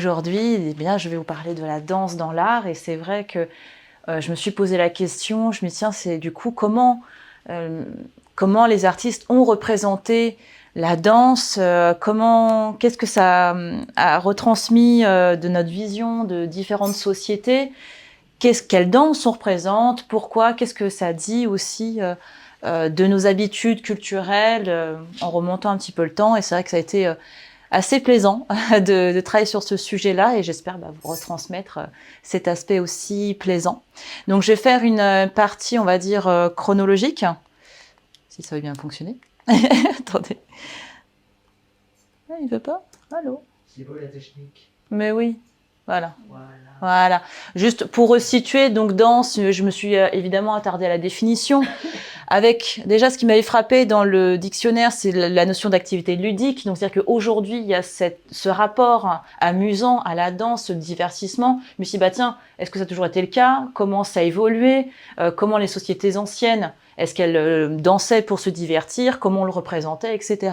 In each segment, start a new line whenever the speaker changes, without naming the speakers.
aujourd'hui, eh bien, je vais vous parler de la danse dans l'art. Et c'est vrai que je me suis posé la question, je me dis, tiens, c'est du coup, comment les artistes ont représenté la danse, qu'est-ce que ça a retransmis de notre vision de différentes sociétés, quelle danse on représente, pourquoi, qu'est-ce que ça dit aussi de nos habitudes culturelles en remontant un petit peu le temps. Et c'est vrai que ça a été assez plaisant de travailler sur ce sujet-là et j'espère vous retransmettre cet aspect aussi plaisant. Donc je vais faire une partie, on va dire, chronologique, si ça veut bien fonctionner. Attendez. Ah, il veut pas? Allô?
C'est beau la technique.
Mais oui, voilà. Voilà. Juste pour resituer, donc danse, je me suis évidemment attardée à la définition. Avec déjà ce qui m'avait frappé dans le dictionnaire, c'est la notion d'activité ludique. Donc c'est-à-dire qu'aujourd'hui, il y a ce rapport amusant à la danse, ce divertissement. Je me suis dit, tiens, est-ce que ça a toujours été le cas? Comment ça a évolué? Comment les sociétés anciennes, est-ce qu'elles dansaient pour se divertir? Comment on le représentait, etc.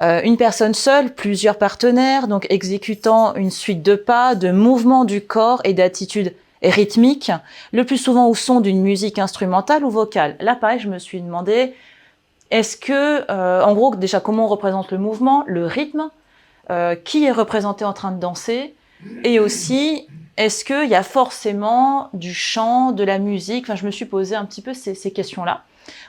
Une personne seule, plusieurs partenaires, donc exécutant une suite de pas, de mouvements du corps et d'attitudes rythmiques, le plus souvent au son d'une musique instrumentale ou vocale. Là, pareil, je me suis demandé, est-ce que, en gros, déjà, comment on représente le mouvement, le rythme, qui est représenté en train de danser, et aussi, est-ce qu'il y a forcément du chant, de la musique? Enfin, je me suis posé un petit peu ces questions-là,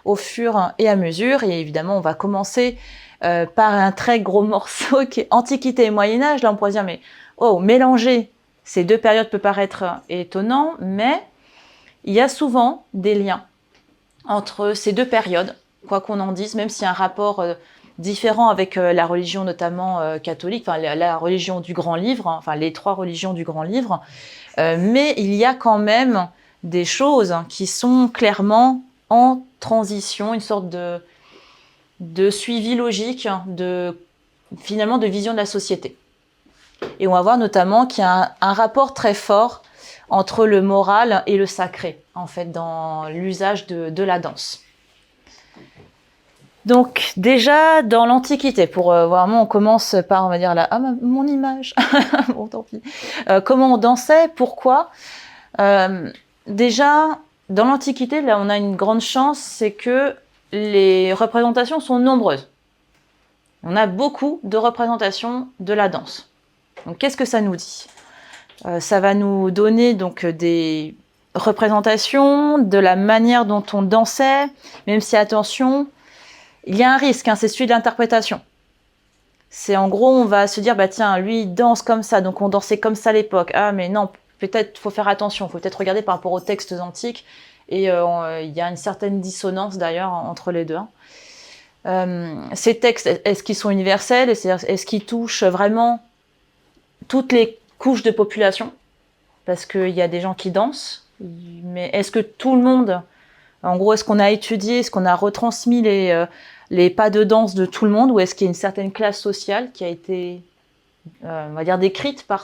au fur et à mesure, et évidemment, on va commencer par un très gros morceau qui est Antiquité et Moyen-Âge. Là, on pourrait dire, mais mélanger ces deux périodes peut paraître étonnant, mais il y a souvent des liens entre ces deux périodes, quoi qu'on en dise, même s'il y a un rapport différent avec la religion notamment catholique, enfin la religion du Grand Livre, enfin les trois religions du Grand Livre, mais il y a quand même des choses qui sont clairement en transition, une sorte de suivi logique, finalement de vision de la société. Et on va voir notamment qu'il y a un rapport très fort entre le moral et le sacré, en fait, dans l'usage de la danse. Donc déjà, dans l'Antiquité, pour vraiment, on commence par, on va dire, mon image, bon tant pis, comment on dansait, pourquoi déjà, dans l'Antiquité, là, on a une grande chance, c'est que les représentations sont nombreuses. On a beaucoup de représentations de la danse. Donc, qu'est-ce que ça nous dit? Ça va nous donner donc des représentations de la manière dont on dansait, même si, attention, il y a un risque, c'est celui de l'interprétation. C'est en gros, on va se dire, tiens, lui, il danse comme ça, donc on dansait comme ça à l'époque. Ah, mais non, peut-être, il faut faire attention, il faut peut-être regarder par rapport aux textes antiques, et il y a une certaine dissonance d'ailleurs entre les deux. Ces textes, est-ce qu'ils sont universels? Est-ce qu'ils touchent vraiment toutes les couches de population? Parce qu'il y a des gens qui dansent, mais est-ce que tout le monde, en gros, est-ce qu'on a étudié, est-ce qu'on a retransmis les pas de danse de tout le monde, ou est-ce qu'il y a une certaine classe sociale qui a été, on va dire, décrite par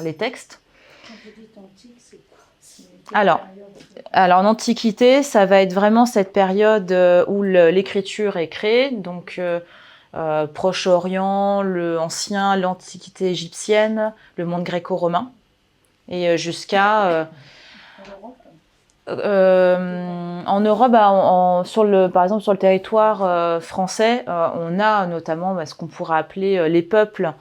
les textes?
Quand vous dites antique, c'est
alors, en Antiquité, ça va être vraiment cette période où l'écriture est créée, donc Proche-Orient, l'Antiquité égyptienne, le monde gréco-romain, et jusqu'à... en Europe, par exemple sur le territoire français, on a notamment ce qu'on pourrait appeler les peuples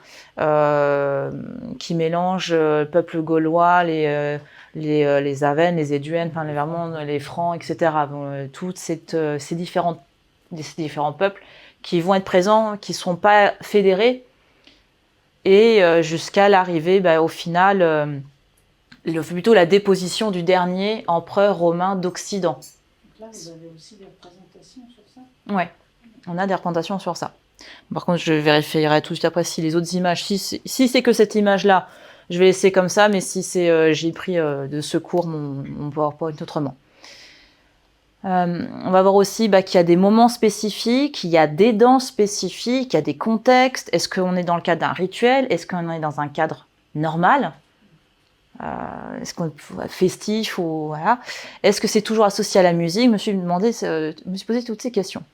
qui mélangent le peuple gaulois, les Avennes, les Éduennes, enfin vraiment les Francs, etc. Toutes ces différents peuples qui vont être présents, qui ne sont pas fédérés, et jusqu'à l'arrivée, au final, plutôt la déposition du dernier empereur romain d'Occident.
Donc là, vous avez aussi des représentations sur ça?
Oui, on a des représentations sur ça. Par contre, je vérifierai tout de suite après si les autres images, si c'est que cette image-là, je vais laisser comme ça, mais si c'est j'ai pris de secours mon PowerPoint autrement. On va voir aussi qu'il y a des moments spécifiques, il y a des danses spécifiques, il y a des contextes. Est-ce qu'on est dans le cadre d'un rituel? Est-ce qu'on est dans un cadre normal? Est-ce qu'on est festif ou voilà? Est-ce que c'est toujours associé à la musique? Je me suis posé toutes ces questions.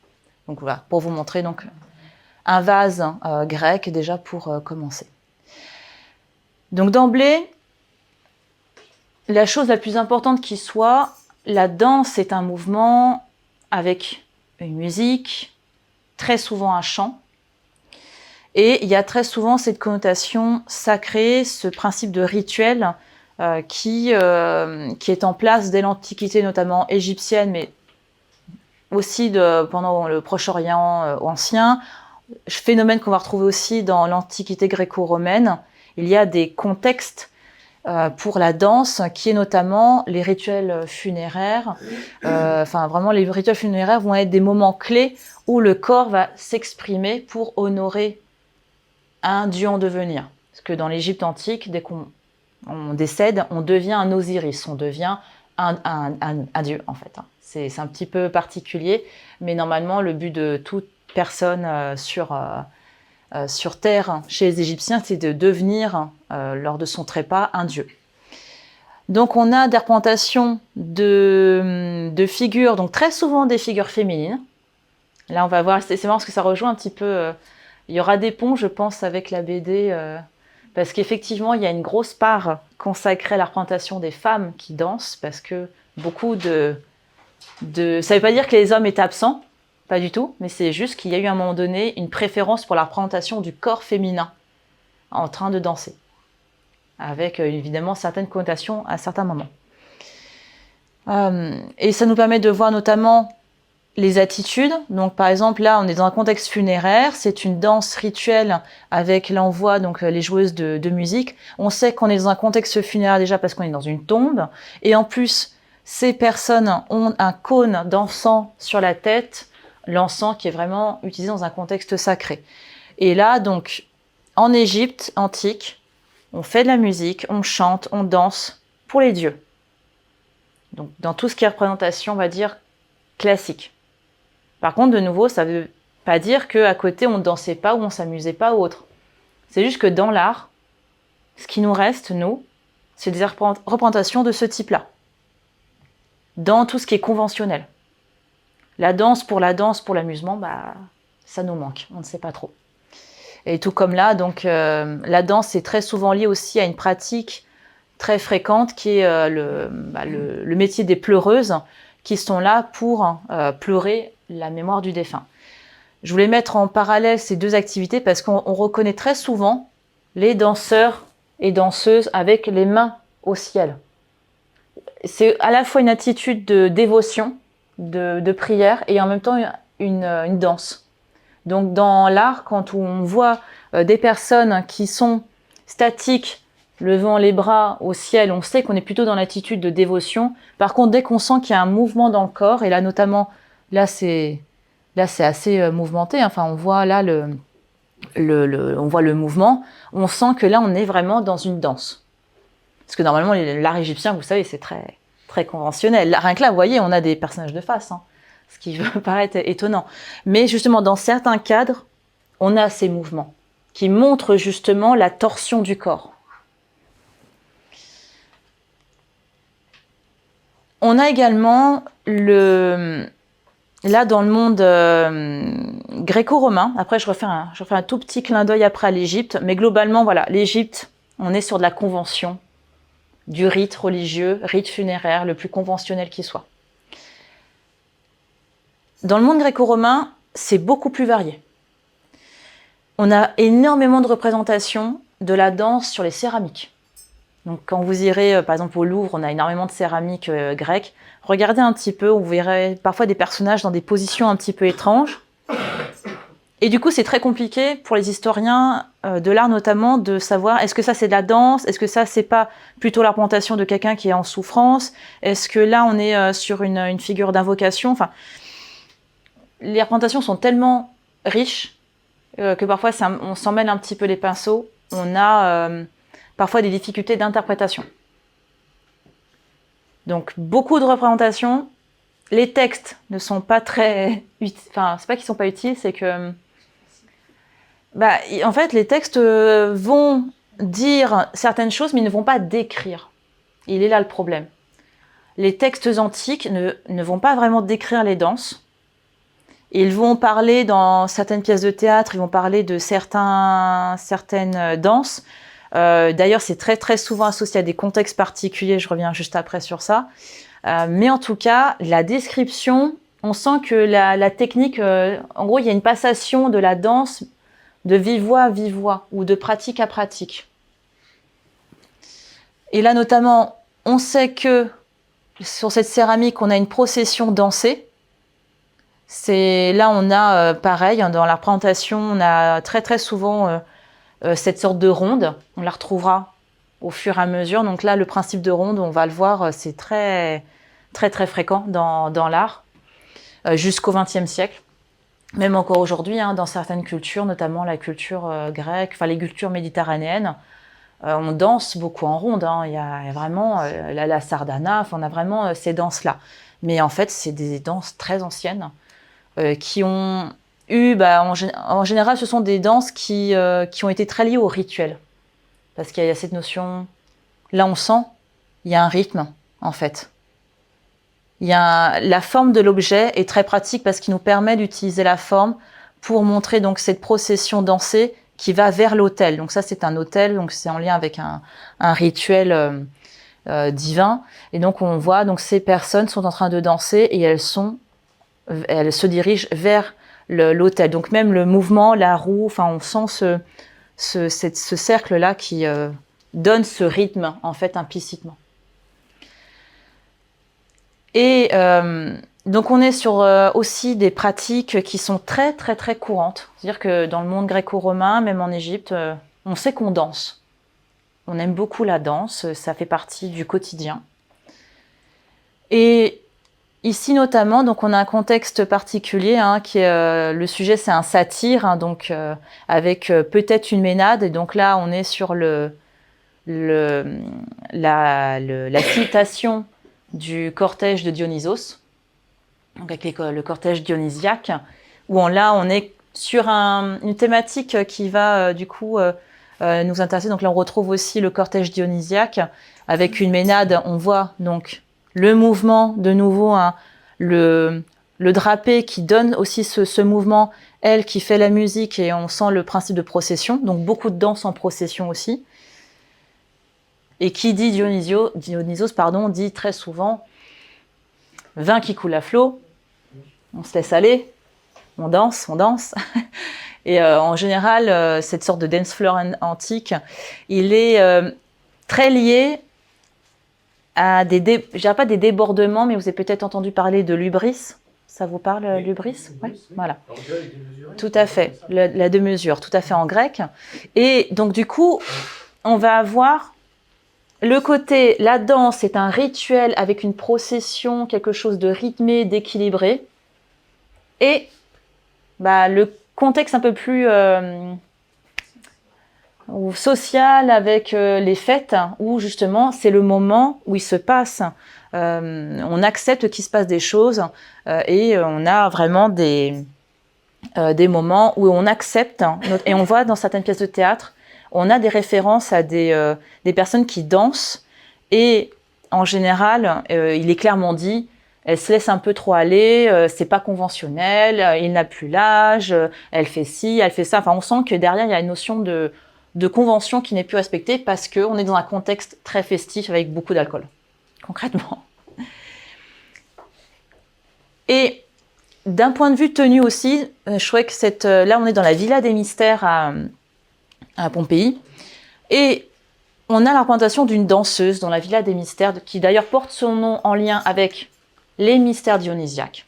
Donc voilà, pour vous montrer donc un vase grec déjà pour commencer. Donc d'emblée, la chose la plus importante qui soit, la danse est un mouvement avec une musique, très souvent un chant, et il y a très souvent cette connotation sacrée, ce principe de rituel qui est en place dès l'Antiquité, notamment égyptienne, mais aussi pendant le Proche-Orient ancien, phénomène qu'on va retrouver aussi dans l'Antiquité gréco-romaine. Il y a des contextes pour la danse, qui est notamment les rituels funéraires. Vraiment, les rituels funéraires vont être des moments clés où le corps va s'exprimer pour honorer un dieu en devenir. Parce que dans l'Égypte antique, dès qu'on décède, on devient un Osiris, on devient un dieu, en fait. C'est un petit peu particulier, mais normalement, le but de toute personne sur Terre, chez les Égyptiens, c'est de devenir, lors de son trépas, un dieu. Donc on a des représentations de figures, donc très souvent des figures féminines. Là on va voir, c'est marrant parce que ça rejoint un petit peu, il y aura des ponts je pense avec la BD, parce qu'effectivement il y a une grosse part consacrée à la représentation des femmes qui dansent, parce que beaucoup ça ne veut pas dire que les hommes étaient absents, pas du tout, mais c'est juste qu'il y a eu à un moment donné une préférence pour la représentation du corps féminin en train de danser, avec évidemment certaines connotations à certains moments. Et ça nous permet de voir notamment les attitudes. Donc par exemple là on est dans un contexte funéraire, c'est une danse rituelle avec l'envoi, donc les joueuses de musique. On sait qu'on est dans un contexte funéraire déjà parce qu'on est dans une tombe, et en plus ces personnes ont un cône d'encens sur la tête, l'encens qui est vraiment utilisé dans un contexte sacré. Et là donc en Égypte antique, on fait de la musique, on chante, on danse pour les dieux. Donc dans tout ce qui est représentation, on va dire, classique. Par contre, de nouveau, ça ne veut pas dire qu'à côté, on ne dansait pas ou on ne s'amusait pas ou autre. C'est juste que dans l'art, ce qui nous reste, nous, c'est des représentations de ce type-là. Dans tout ce qui est conventionnel. La danse, pour l'amusement, ça nous manque, on ne sait pas trop. Et tout comme là, donc la danse est très souvent liée aussi à une pratique très fréquente qui est le métier des pleureuses, qui sont là pour pleurer la mémoire du défunt. Je voulais mettre en parallèle ces deux activités parce qu'on reconnaît très souvent les danseurs et danseuses avec les mains au ciel. C'est à la fois une attitude de dévotion, de prière, et en même temps une danse. Donc dans l'art, quand on voit des personnes qui sont statiques, levant les bras au ciel, on sait qu'on est plutôt dans l'attitude de dévotion. Par contre, dès qu'on sent qu'il y a un mouvement dans le corps, et là notamment, là c'est assez mouvementé, enfin on voit là on voit le mouvement, on sent que là on est vraiment dans une danse. Parce que normalement l'art égyptien, vous savez, c'est très, très conventionnel. Rien que là, vous voyez, on a des personnages de face, ce qui peut paraître étonnant. Mais justement, dans certains cadres, on a ces mouvements qui montrent justement la torsion du corps. On a également là dans le monde gréco-romain, après je refais un tout petit clin d'œil après à l'Égypte, mais globalement voilà, l'Égypte, on est sur de la convention, du rite religieux, rite funéraire, le plus conventionnel qui soit. Dans le monde gréco-romain, c'est beaucoup plus varié. On a énormément de représentations de la danse sur les céramiques. Donc quand vous irez, par exemple, au Louvre, on a énormément de céramiques grecques. Regardez un petit peu, vous verrez parfois des personnages dans des positions un petit peu étranges. Et du coup, c'est très compliqué pour les historiens de l'art notamment de savoir est-ce que ça c'est de la danse, est-ce que ça c'est pas plutôt la représentation de quelqu'un qui est en souffrance, est-ce que là on est sur une figure d'invocation. Enfin, les représentations sont tellement riches que parfois on s'en mêle un petit peu les pinceaux. On a parfois des difficultés d'interprétation. Donc beaucoup de représentations. Les textes ne sont pas très utiles. Enfin, c'est pas qu'ils sont pas utiles, c'est que en fait, les textes vont dire certaines choses, mais ils ne vont pas décrire. Il est là le problème. Les textes antiques ne vont pas vraiment décrire les danses. Ils vont parler dans certaines pièces de théâtre, ils vont parler de certaines danses, D'ailleurs, c'est très très souvent associé à des contextes particuliers, je reviens juste après sur ça. Mais en tout cas, la description, on sent que la technique, en gros, il y a une passation de la danse de vive voix à vive voix, ou de pratique à pratique. Et là, notamment, on sait que sur cette céramique, on a une procession dansée. Là, on a, pareil, dans la représentation, on a très très souvent cette sorte de ronde. On la retrouvera au fur et à mesure. Donc là, le principe de ronde, on va le voir, c'est très très très fréquent dans l'art, jusqu'au XXe siècle. Même encore aujourd'hui, dans certaines cultures, notamment la culture grecque, enfin les cultures méditerranéennes, on danse beaucoup en ronde. Il y a vraiment la sardana, on a vraiment ces danses-là. Mais en fait, c'est des danses très anciennes qui ont eu, en général, ce sont des danses qui ont été très liées au rituel. Parce qu'il y a cette notion, là on sent, il y a un rythme, en fait. La forme de l'objet est très pratique parce qu'il nous permet d'utiliser la forme pour montrer donc cette procession dansée qui va vers l'autel. Donc ça, c'est un autel, donc c'est en lien avec un rituel divin. Et donc on voit, donc ces personnes sont en train de danser et elles se dirigent vers l'autel. Donc même le mouvement, la roue, on sent ce cercle-là qui donne ce rythme, en fait, implicitement. Et donc on est sur aussi des pratiques qui sont très très très courantes. C'est-à-dire que dans le monde gréco-romain, même en Égypte, on sait qu'on danse. On aime beaucoup la danse, ça fait partie du quotidien. Et ici notamment, donc on a un contexte particulier, qui est le sujet, c'est un satyre, donc avec peut-être une ménade. Et donc là, on est sur la citation du cortège de Dionysos, donc avec le cortège dionysiaque, où là on est sur une thématique qui va du coup nous intéresser. Donc là on retrouve aussi le cortège dionysiaque avec une ménade. On voit donc le mouvement de nouveau, le drapé qui donne aussi ce mouvement, elle qui fait la musique, et on sent le principe de procession, donc beaucoup de danse en procession aussi. Et qui dit Dionysos, dit très souvent vin qui coule à flot, on se laisse aller, on danse. Et en général, cette sorte de dance floor antique, il est très lié à je dirais pas des débordements, mais vous avez peut-être entendu parler de l'hubris. Ça vous parle, l'hubris? Oui, voilà. Tout à fait, la deux-mesures, tout à fait en grec. Et donc du coup, on va avoir le côté, la danse est un rituel avec une procession, quelque chose de rythmé, d'équilibré. Et le contexte un peu plus social avec les fêtes, où justement c'est le moment où il se passe, on accepte qu'il se passe des choses, et on a vraiment des moments où on accepte, et on voit dans certaines pièces de théâtre, on a des références à des personnes qui dansent, et en général, il est clairement dit, elle se laisse un peu trop aller, c'est pas conventionnel, il n'a plus l'âge, elle fait ci, elle fait ça. On sent que derrière, il y a une notion de convention qui n'est plus respectée parce qu'on est dans un contexte très festif avec beaucoup d'alcool, concrètement. Et d'un point de vue tenue aussi, je trouvais que là, on est dans la Villa des Mystères à Pompéi, et on a la représentation d'une danseuse dans la Villa des Mystères, qui d'ailleurs porte son nom en lien avec les mystères dionysiaques.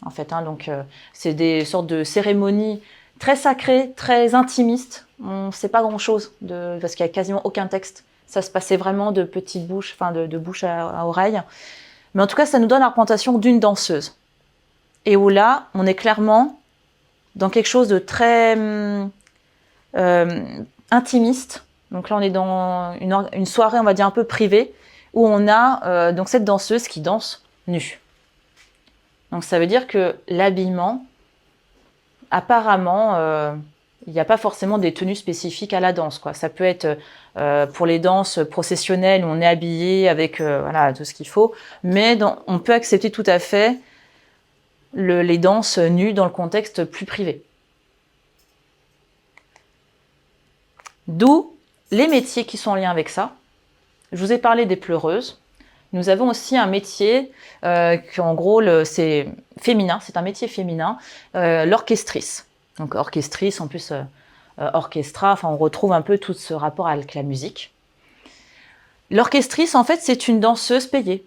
En fait, donc c'est des sortes de cérémonies très sacrées, très intimistes. On ne sait pas grand-chose, parce qu'il n'y a quasiment aucun texte. Ça se passait vraiment de petite bouche, de bouche à oreille. Mais en tout cas, ça nous donne la représentation d'une danseuse. Et où là, on est clairement dans quelque chose de très intimiste. Donc là, on est dans une soirée, on va dire, un peu privée, où on a donc cette danseuse qui danse nue. Donc ça veut dire que l'habillement, apparemment, il n'y a pas forcément des tenues spécifiques à la danse, quoi. Ça peut être pour les danses processionnelles où on est habillé avec tout ce qu'il faut, mais on peut accepter tout à fait les danses nues dans le contexte plus privé. D'où les métiers qui sont en lien avec ça. Je vous ai parlé des pleureuses. Nous avons aussi un métier qui, en gros, c'est féminin, c'est un métier féminin, l'orchestrice. Donc orchestrice, en plus orchestra, enfin on retrouve un peu tout ce rapport avec la musique. L'orchestrice, en fait, c'est une danseuse payée.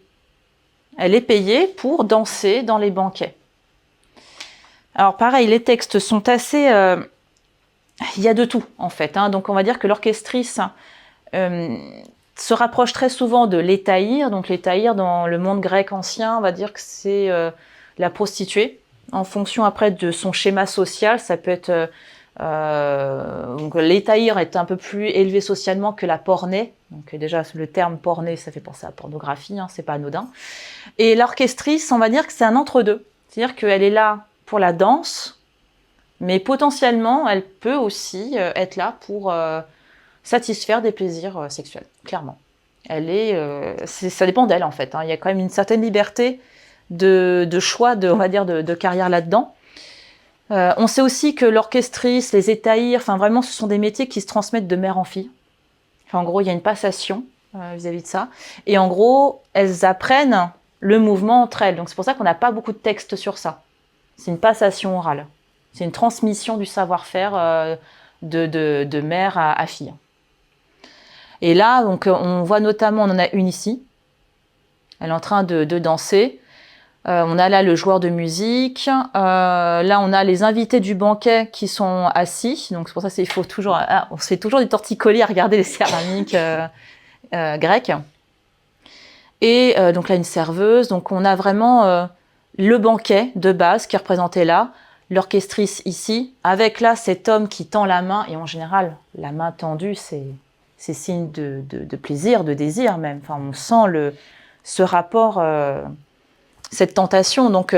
Elle est payée pour danser dans les banquets. Alors pareil, les textes sont assez... il y a de tout, en fait. Hein. Donc on va dire que l'orchestrice se rapproche très souvent de l'étaïr. Donc l'étaïr, dans le monde grec ancien, on va dire que c'est la prostituée. En fonction après de son schéma social, ça peut être... donc l'étaïr est un peu plus élevé socialement que la pornée. Donc déjà, le terme pornée, ça fait penser à la pornographie, hein, c'est pas anodin. Et l'orchestrice, on va dire que c'est un entre-deux. C'est-à-dire qu'elle est là pour la danse, mais potentiellement, elle peut aussi être là pour satisfaire des plaisirs sexuels, clairement. Ça dépend d'elle, en fait. Hein. Il y a quand même une certaine liberté de choix, on va dire, de carrière là-dedans. On sait aussi que l'orchestrice, les étaïrs, enfin vraiment, ce sont des métiers qui se transmettent de mère en fille. Enfin, en gros, il y a une passation vis-à-vis de ça. Et en gros, elles apprennent le mouvement entre elles. Donc c'est pour ça qu'on n'a pas beaucoup de textes sur ça. C'est une passation orale. C'est une transmission du savoir-faire de mère à fille. Et là, donc, on voit notamment, on en a une ici. Elle est en train de danser. On a là le joueur de musique. Là, on a les invités du banquet qui sont assis. Donc c'est pour ça qu'il faut toujours... on se fait toujours des torticolis à regarder les céramiques grecques. Et donc là, une serveuse. Donc on a vraiment le banquet de base qui est représenté là. L'orchestrice ici, avec là cet homme qui tend la main. Et en général, la main tendue, c'est signe de plaisir, de désir même. Enfin, on sent ce rapport... cette tentation, donc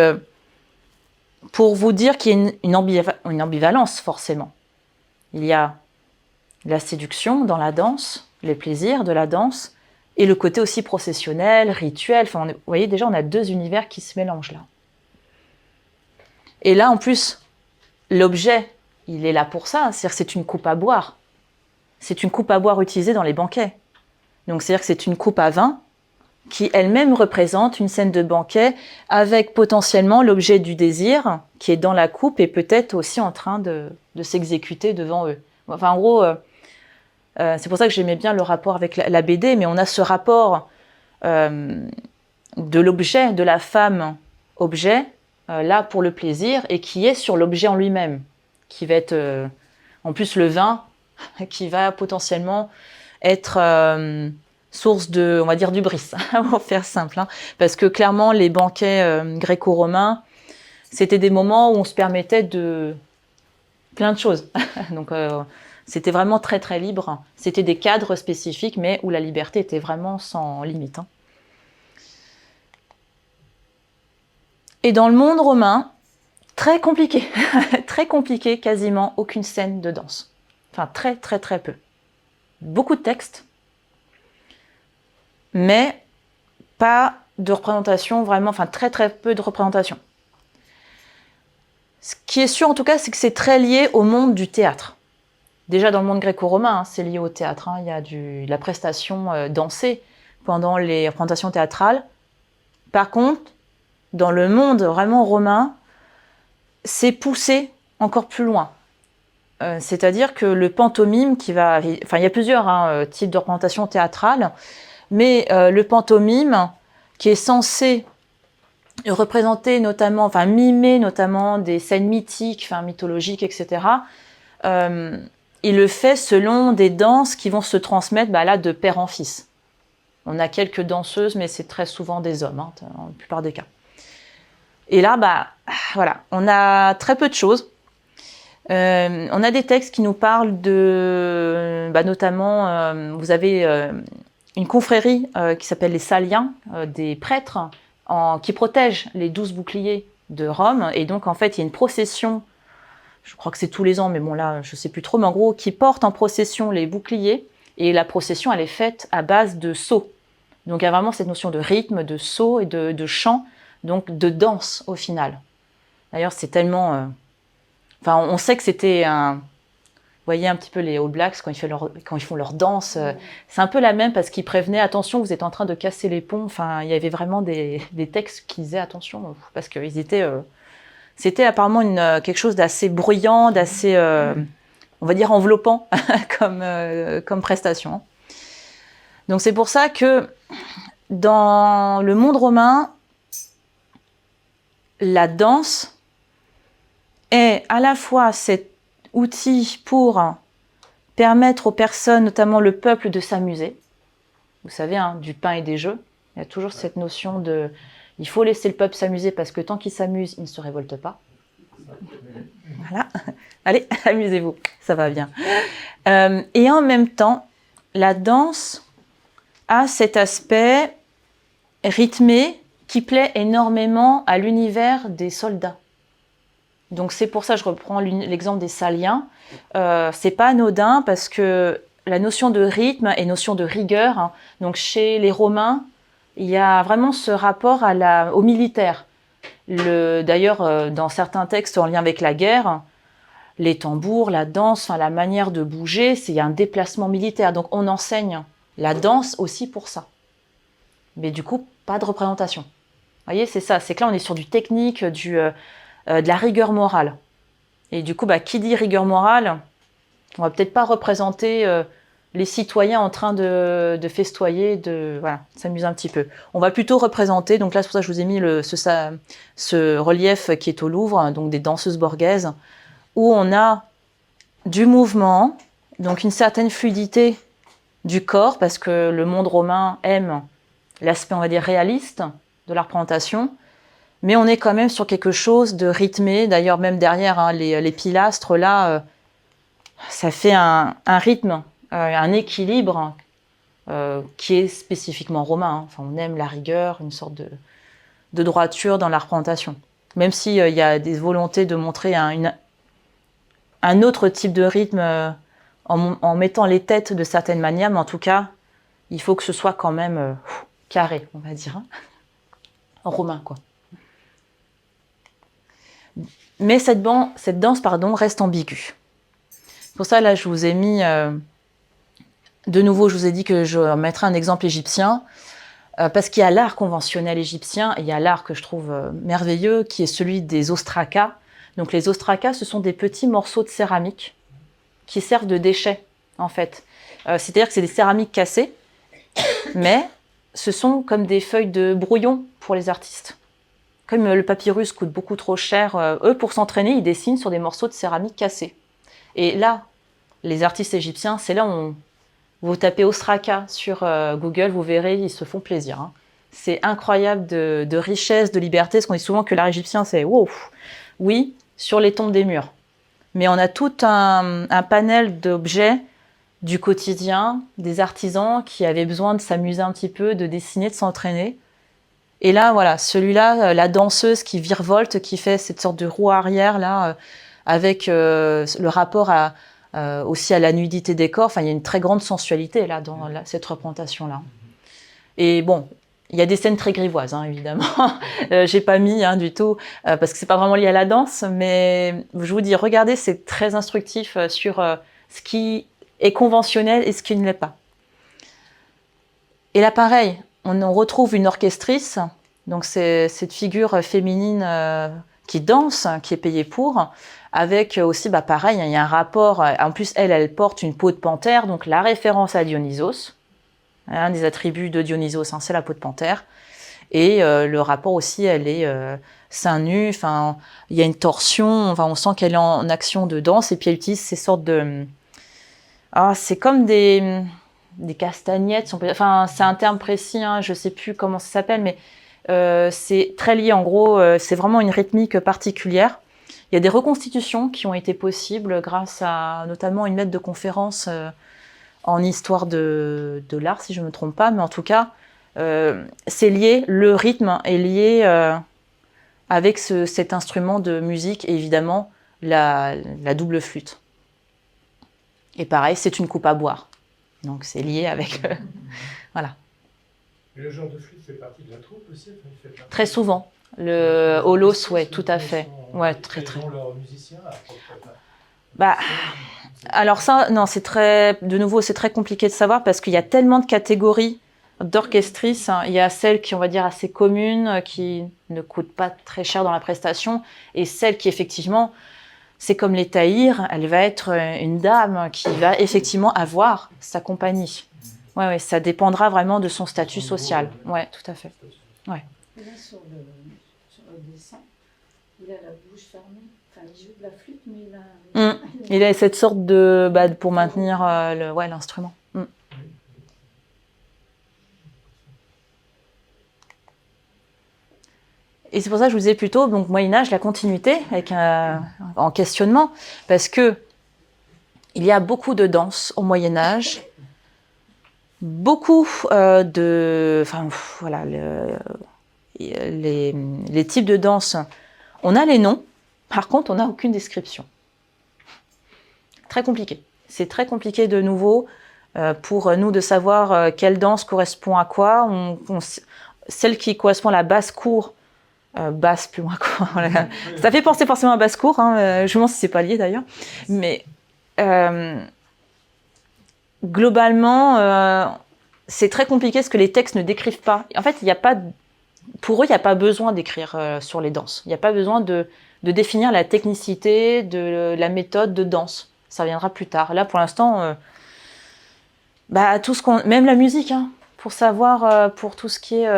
pour vous dire qu'il y a une ambivalence forcément. Il y a la séduction dans la danse, les plaisirs de la danse, et le côté aussi processionnel, rituel. Enfin, vous voyez, déjà, on a deux univers qui se mélangent là. Et là, en plus, l'objet, il est là pour ça, c'est-à-dire que c'est une coupe à boire. C'est une coupe à boire utilisée dans les banquets. Donc, c'est-à-dire que c'est une coupe à vin qui elle-même représente une scène de banquet avec potentiellement l'objet du désir qui est dans la coupe et peut-être aussi en train de s'exécuter devant eux. Enfin, en gros, c'est pour ça que j'aimais bien le rapport avec la BD, mais on a ce rapport de l'objet, de la femme objet, là pour le plaisir, et qui est sur l'objet en lui-même, qui va être, en plus le vin, qui va potentiellement être... source de, on va dire, d'hubris, pour faire simple. Hein. Parce que clairement, les banquets gréco-romains, c'était des moments où on se permettait de plein de choses. Donc, c'était vraiment très, très libre. C'était des cadres spécifiques, mais où la liberté était vraiment sans limite. Hein. Et dans le monde romain, très compliqué. Très compliqué, quasiment aucune scène de danse. Enfin, très, très, très peu. Beaucoup de textes, mais pas de représentation vraiment, enfin très très peu de représentation. Ce qui est sûr en tout cas, c'est que c'est très lié au monde du théâtre. Déjà dans le monde gréco-romain, hein, c'est lié au théâtre. Hein. Il y a de la prestation dansée pendant les représentations théâtrales. Par contre, dans le monde vraiment romain, c'est poussé encore plus loin. C'est-à-dire que le pantomime qui va... Enfin, il y a plusieurs types de représentations théâtrales, mais le pantomime, qui est censé représenter notamment, enfin mimer notamment des scènes mythiques, enfin mythologiques, etc., il le fait selon des danses qui vont se transmettre là, de père en fils. On a quelques danseuses, mais c'est très souvent des hommes, hein, dans la plupart des cas. Et là, voilà, on a très peu de choses. On a des textes qui nous parlent de, notamment, vous avez une confrérie qui s'appelle les Saliens, des prêtres qui protègent les 12 boucliers de Rome. Et donc, en fait, il y a une procession, je crois que c'est tous les ans, mais bon, là, je ne sais plus trop, mais en gros, qui porte en procession les boucliers. Et la procession, elle est faite à base de sauts. Donc, il y a vraiment cette notion de rythme, de saut et de chant, donc de danse au final. D'ailleurs, c'est tellement... on sait que c'était voyez un petit peu les All Blacks quand ils font leur danse. C'est un peu la même parce qu'ils prévenaient, attention, vous êtes en train de casser les ponts. Enfin, il y avait vraiment des textes qui disaient attention, parce qu'ils étaient... c'était apparemment quelque chose d'assez bruyant, d'assez, on va dire, enveloppant comme prestation. Donc c'est pour ça que dans le monde romain, la danse est à la fois cet outil pour permettre aux personnes, notamment le peuple, de s'amuser. Vous savez, hein, du pain et des jeux. Il y a toujours cette notion de... Il faut laisser le peuple s'amuser parce que tant qu'il s'amuse, il ne se révolte pas. Voilà. Allez, amusez-vous, ça va bien. Et en même temps, la danse a cet aspect rythmé qui plaît énormément à l'univers des soldats. Donc c'est pour ça que je reprends l'exemple des Saliens. C'est pas anodin parce que la notion de rythme et notion de rigueur, hein, donc chez les Romains, il y a vraiment ce rapport au militaire. D'ailleurs, dans certains textes en lien avec la guerre, les tambours, la danse, la manière de bouger, il y a un déplacement militaire. Donc on enseigne la danse aussi pour ça. Mais du coup, pas de représentation. Vous voyez, c'est ça. C'est que là, on est sur du technique, de la rigueur morale. Et du coup, qui dit rigueur morale, on va peut-être pas représenter les citoyens en train de festoyer, voilà, s'amuser un petit peu. On va plutôt représenter, donc là, c'est pour ça que je vous ai mis ce relief qui est au Louvre, donc des danseuses borghaises, où on a du mouvement, donc une certaine fluidité du corps, parce que le monde romain aime l'aspect, on va dire, réaliste de la représentation, mais on est quand même sur quelque chose de rythmé. D'ailleurs, même derrière, hein, les pilastres, là, ça fait un rythme, un équilibre qui est spécifiquement romain. Hein. Enfin, on aime la rigueur, une sorte de droiture dans la représentation. Même s'il y a des volontés de montrer un autre type de rythme en mettant les têtes de certaines manières, mais en tout cas, il faut que ce soit quand même carré, on va dire. Hein. Romain, quoi. Mais cette danse, reste ambiguë. Pour ça, là, je vous ai mis... de nouveau, je vous ai dit que je mettrai un exemple égyptien, parce qu'il y a l'art conventionnel égyptien, et il y a l'art que je trouve merveilleux, qui est celui des ostrakas. Donc les ostrakas, ce sont des petits morceaux de céramique qui servent de déchets, en fait. C'est-à-dire que c'est des céramiques cassées, mais ce sont comme des feuilles de brouillon pour les artistes. Comme le papyrus coûte beaucoup trop cher, eux, pour s'entraîner, ils dessinent sur des morceaux de céramique cassés. Et là, les artistes égyptiens, c'est là où vous tapez Ostraka sur Google, vous verrez, ils se font plaisir. Hein. C'est incroyable de richesse, de liberté, parce qu'on dit souvent que l'art égyptien, c'est wow. Oui, sur les tombes des murs. Mais on a tout un panel d'objets du quotidien, des artisans qui avaient besoin de s'amuser un petit peu, de dessiner, de s'entraîner. Et là, voilà, celui-là, la danseuse qui virevolte, qui fait cette sorte de roue arrière, là, avec le rapport aussi à la nudité des corps. Enfin, il y a une très grande sensualité, là, dans cette représentation-là. Et bon, il y a des scènes très grivoises, hein, évidemment. J'ai pas mis du tout, parce que c'est pas vraiment lié à la danse, mais je vous dis, regardez, c'est très instructif sur ce qui est conventionnel et ce qui ne l'est pas. Et là, pareil, on retrouve une orchestrice, donc c'est cette figure féminine qui danse, qui est payée pour, avec aussi, pareil, il y a un rapport, en plus, elle porte une peau de panthère, donc la référence à Dionysos, un des attributs de Dionysos, hein, c'est la peau de panthère, et le rapport aussi, elle est seins nus, enfin, il y a une torsion, enfin, on sent qu'elle est en action de danse, et puis elle utilise ces sortes de... c'est comme des castagnettes, enfin, c'est un terme précis, hein, je ne sais plus comment ça s'appelle, mais c'est très lié, en gros, c'est vraiment une rythmique particulière. Il y a des reconstitutions qui ont été possibles grâce à notamment une maître de conférence en histoire de l'art, si je ne me trompe pas, mais en tout cas, c'est lié, le rythme est lié avec cet instrument de musique et évidemment la double flûte. Et pareil, c'est une coupe à boire. Donc c'est lié avec... voilà.
Et le genre de flûte fait partie de la troupe aussi?
Très souvent. Le holos, ouais, tout à fait. Ouais, très.
Ils ont leurs musiciens
Alors ça, non, de nouveau, c'est très compliqué de savoir parce qu'il y a tellement de catégories d'orchestrices. Hein. Il y a celles qui, on va dire, assez communes, qui ne coûtent pas très cher dans la prestation, et celles qui, effectivement, c'est comme les taïrs, elle va être une dame qui va effectivement avoir sa compagnie. Ouais, ouais, ça dépendra vraiment de son statut social. Ouais, tout à fait. Ouais.
Et là, sur le dessin, il a la bouche fermée. Enfin, il joue de la flûte, mais il a...
Il a cette sorte de... pour maintenir l'instrument. Et c'est pour ça que je vous disais plutôt, donc Moyen-Âge, la continuité, en questionnement, parce que il y a beaucoup de danses au Moyen-Âge, beaucoup les types de danses, on a les noms, par contre, on n'a aucune description. Très compliqué. C'est très compliqué de nouveau pour nous de savoir quelle danse correspond à quoi. Celle qui correspond à la basse-cour, basse plus loin quoi. Ça fait penser forcément à basse-cour, hein, je me demande si c'est pas lié d'ailleurs. Mais globalement, c'est très compliqué parce que les textes ne décrivent pas. En fait, pour eux, il n'y a pas besoin d'écrire sur les danses. Il n'y a pas besoin de définir la technicité de la méthode de danse. Ça viendra plus tard. Là, pour l'instant, même la musique, hein, pour savoir, pour tout ce qui est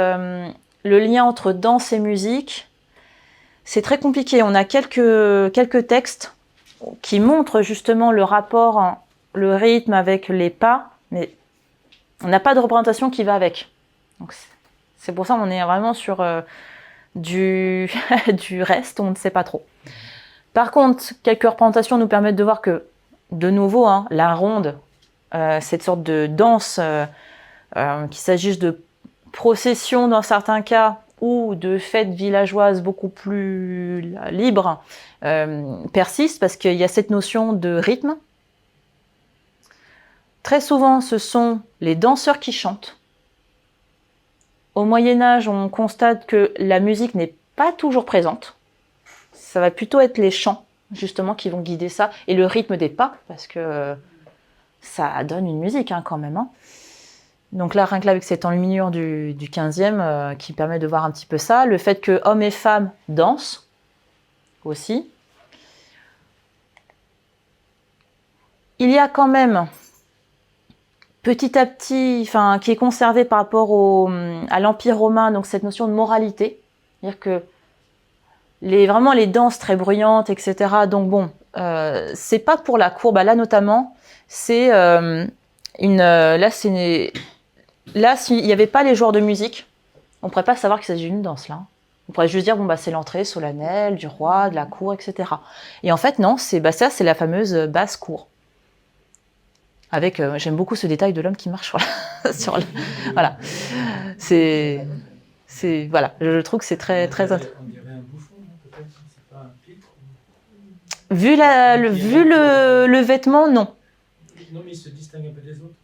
le lien entre danse et musique, c'est très compliqué. On a quelques textes qui montrent justement le rapport, le rythme avec les pas, mais on n'a pas de représentation qui va avec. Donc, c'est pour ça qu'on est vraiment sur du reste, on ne sait pas trop. Par contre, quelques représentations nous permettent de voir que, de nouveau, hein, la ronde, cette sorte de danse, qu'il s'agisse de procession dans certains cas ou de fêtes villageoises beaucoup plus libres, persiste parce qu'il y a cette notion de rythme. Très souvent, ce sont les danseurs qui chantent. Au Moyen-Âge, on constate que la musique n'est pas toujours présente. Ça va plutôt être les chants, justement, qui vont guider ça, et le rythme des pas, parce que ça donne une musique, hein, quand même. Hein. Donc là, rien que là, avec cette enluminure du 15e, qui permet de voir un petit peu ça, le fait que hommes et femmes dansent, aussi. Il y a quand même, petit à petit, qui est conservé par rapport à l'Empire romain, donc cette notion de moralité, c'est-à-dire que vraiment les danses très bruyantes, etc. Donc bon, c'est pas pour la cour. Là notamment, c'est là s'il n'y avait pas les joueurs de musique, on pourrait pas savoir qu'il s'agit d'une danse là. On pourrait juste dire c'est l'entrée solennelle du roi, de la cour, etc. Et en fait non, c'est la fameuse basse cour. Avec, j'aime beaucoup ce détail de l'homme qui marche voilà. Voilà, je trouve que c'est très très intéressant.
On dirait un bouffon, peut-être, c'est pas un pitre.
Vu le vêtement, non.
Non, mais il se distingue un peu des autres.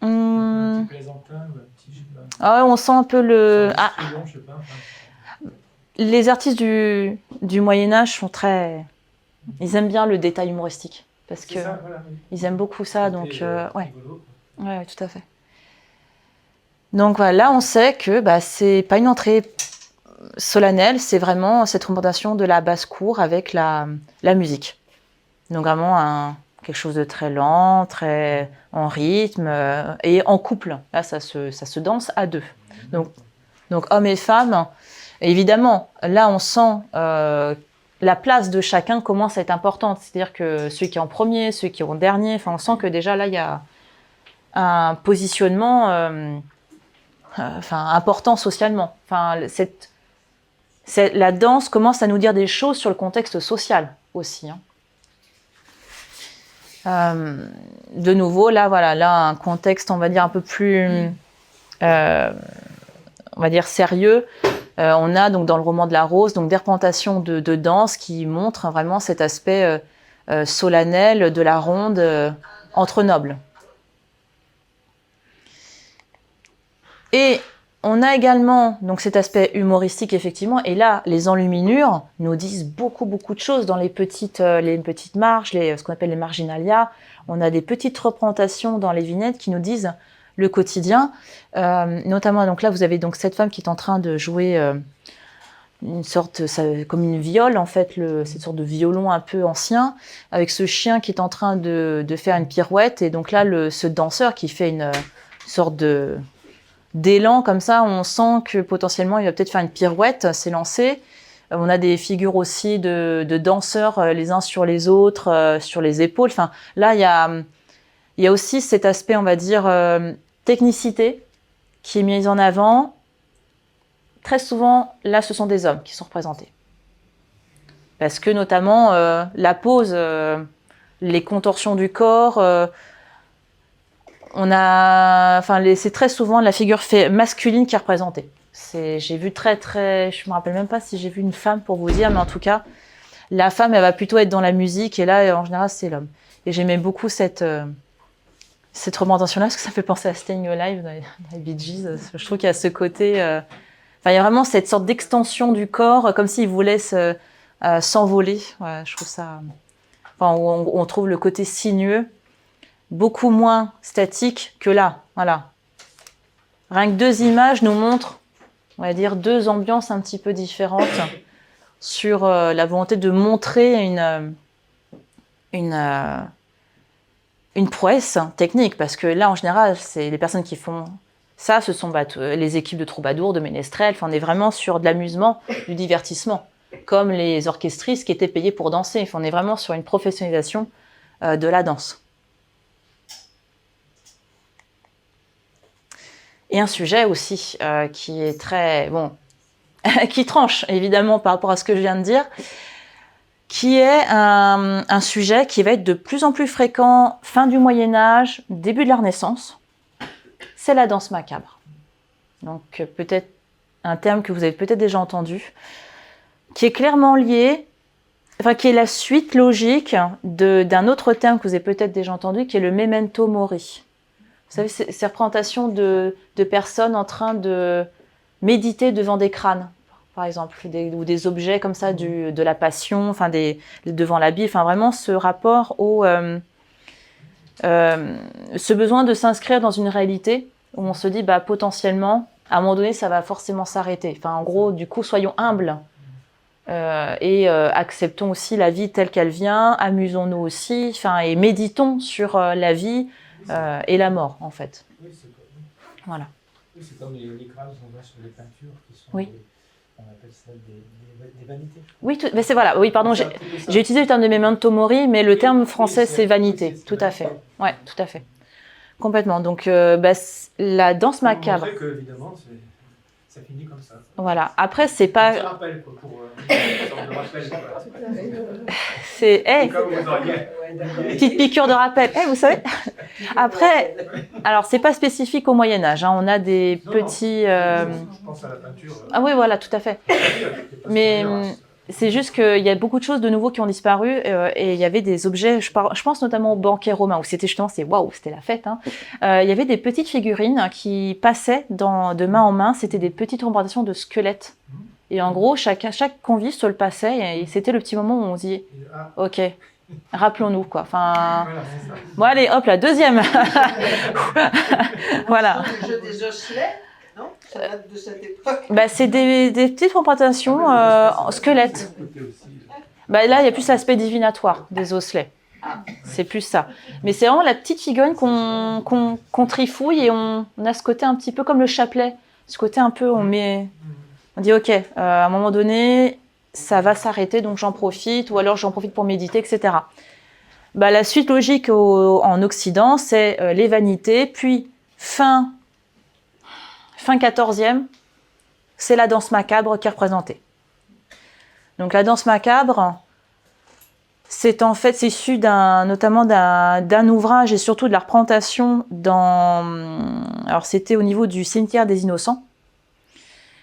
Un
petit plaisantin ou un petit...
Ah ouais, on sent un peu le...
je sais pas.
Les artistes du Moyen-Âge sont très... Ils aiment bien le détail humoristique. Parce que
ça, voilà, oui.
Ils aiment beaucoup ça, donc... ouais, tout à fait. Donc voilà, là on sait que c'est pas une entrée solennelle, c'est vraiment cette représentation de la basse-cour avec la musique. Donc vraiment quelque chose de très lent, très en rythme et en couple. Là, ça se danse à deux. Donc hommes et femmes, évidemment, là on sent la place de chacun commence à être importante. C'est-à-dire que celui qui est en premier, celui qui est en dernier, on sent que déjà là il y a un positionnement important socialement. La danse commence à nous dire des choses sur le contexte social aussi. Hein. De nouveau, là, un contexte, on va dire, un peu plus, on va dire, sérieux. On a donc dans le roman de la Rose donc des représentations de danse qui montrent vraiment cet aspect solennel de la ronde entre nobles. Et On a également donc cet aspect humoristique, effectivement, et là, les enluminures nous disent beaucoup de choses dans les petites marges, ce qu'on appelle les marginalia. On a des petites représentations dans les vignettes qui nous disent le quotidien. Notamment, donc là, vous avez donc cette femme qui est en train de jouer une sorte, comme une viole, en fait, cette sorte de violon un peu ancien, avec ce chien qui est en train de faire une pirouette. Et donc là, ce danseur qui fait une sorte d'élan comme ça, on sent que potentiellement il va peut-être faire une pirouette, s'élancer. On a des figures aussi de danseurs les uns sur les autres, sur les épaules. Enfin, là, il y a aussi cet aspect, on va dire, technicité qui est mis en avant. Très souvent, là, ce sont des hommes qui sont représentés. Parce que notamment, la pose, les contorsions du corps, c'est très souvent la figure masculine qui est représentée. J'ai vu je me rappelle même pas si j'ai vu une femme pour vous dire, mais en tout cas, la femme, elle va plutôt être dans la musique, et là, en général, c'est l'homme. Et j'aimais beaucoup cette représentation-là, parce que ça me fait penser à Staying Alive dans les Bee Gees. Je trouve qu'il y a ce côté... il y a vraiment cette sorte d'extension du corps, comme s'il voulait s'envoler. Ouais, je trouve ça... on trouve le côté sinueux, beaucoup moins statique que là. Voilà. Rien que 2 images nous montrent, on va dire, 2 ambiances un petit peu différentes sur la volonté de montrer une prouesse technique. Parce que là, en général, c'est les personnes qui font ça, ce sont les équipes de troubadours, de ménestrels. On est vraiment sur de l'amusement, du divertissement, comme les orchestristes qui étaient payés pour danser. On est vraiment sur une professionnalisation de la danse. Et un sujet aussi qui est très... qui tranche évidemment par rapport à ce que je viens de dire, qui est un sujet qui va être de plus en plus fréquent fin du Moyen-Âge, début de la Renaissance. C'est la danse macabre. Donc peut-être un terme que vous avez peut-être déjà entendu, qui est clairement lié, qui est la suite logique d'un autre terme que vous avez peut-être déjà entendu, qui est le memento mori. Vous savez, ces représentations de personnes en train de méditer devant des crânes, par exemple, ou des objets comme ça de la passion, devant la Bible. Vraiment, ce rapport ce besoin de s'inscrire dans une réalité où on se dit, potentiellement, à un moment donné, ça va forcément s'arrêter. En gros, du coup, soyons humbles et acceptons aussi la vie telle qu'elle vient, amusons-nous aussi, et méditons sur la vie et la mort, en fait.
Oui, c'est
Voilà.
Oui, c'est comme les crânes qu'on voit sur les peintures qui sont
Oui.
On appelle ça des vanités.
Oui, mais c'est voilà. Oui, pardon, j'ai utilisé le terme de memento mori, mais le terme français, c'est vanité. Tout à fait. Ouais, tout à fait. Complètement. Donc, la danse macabre.
Pour montrer que, évidemment, ça finit comme ça.
Voilà. Après, c'est pas...
Ça rappelle, quoi, pour une sorte de rappel, quoi.
C'est...
Comme vous auriez...
Petite piqûre de rappel. Vous savez. Après, alors, c'est pas spécifique au Moyen-Âge. On a des petits...
Je pense à la peinture.
Ah oui, voilà, tout à fait. Mais c'est juste qu'il y a beaucoup de choses de nouveau qui ont disparu et il y avait des objets, je pense notamment aux banquets romains, où c'était justement, c'était la fête. Il y avait des petites figurines qui passaient de main en main, c'était des petites représentations de squelettes. Et en gros, chaque convive se le passait et c'était le petit moment où on se dit, ok, rappelons-nous, quoi. Bon, allez, hop, la deuxième. Voilà.
Le jeu des osselets, non? Ça date de cette époque.
C'est des petites représentations squelettes. Là, il y a plus l'aspect divinatoire des osselets. C'est plus ça. Mais c'est vraiment la petite figurine qu'on trifouille et on a ce côté un petit peu comme le chapelet. Ce côté un peu, on dit, ok, à un moment donné, ça va s'arrêter, donc j'en profite, ou alors j'en profite pour méditer, etc. La suite logique en Occident, c'est les vanités, puis fin 14e, c'est la danse macabre qui est représentée. Donc la danse macabre, c'est issu notamment d'un ouvrage et surtout de la représentation alors c'était au niveau du cimetière des Innocents.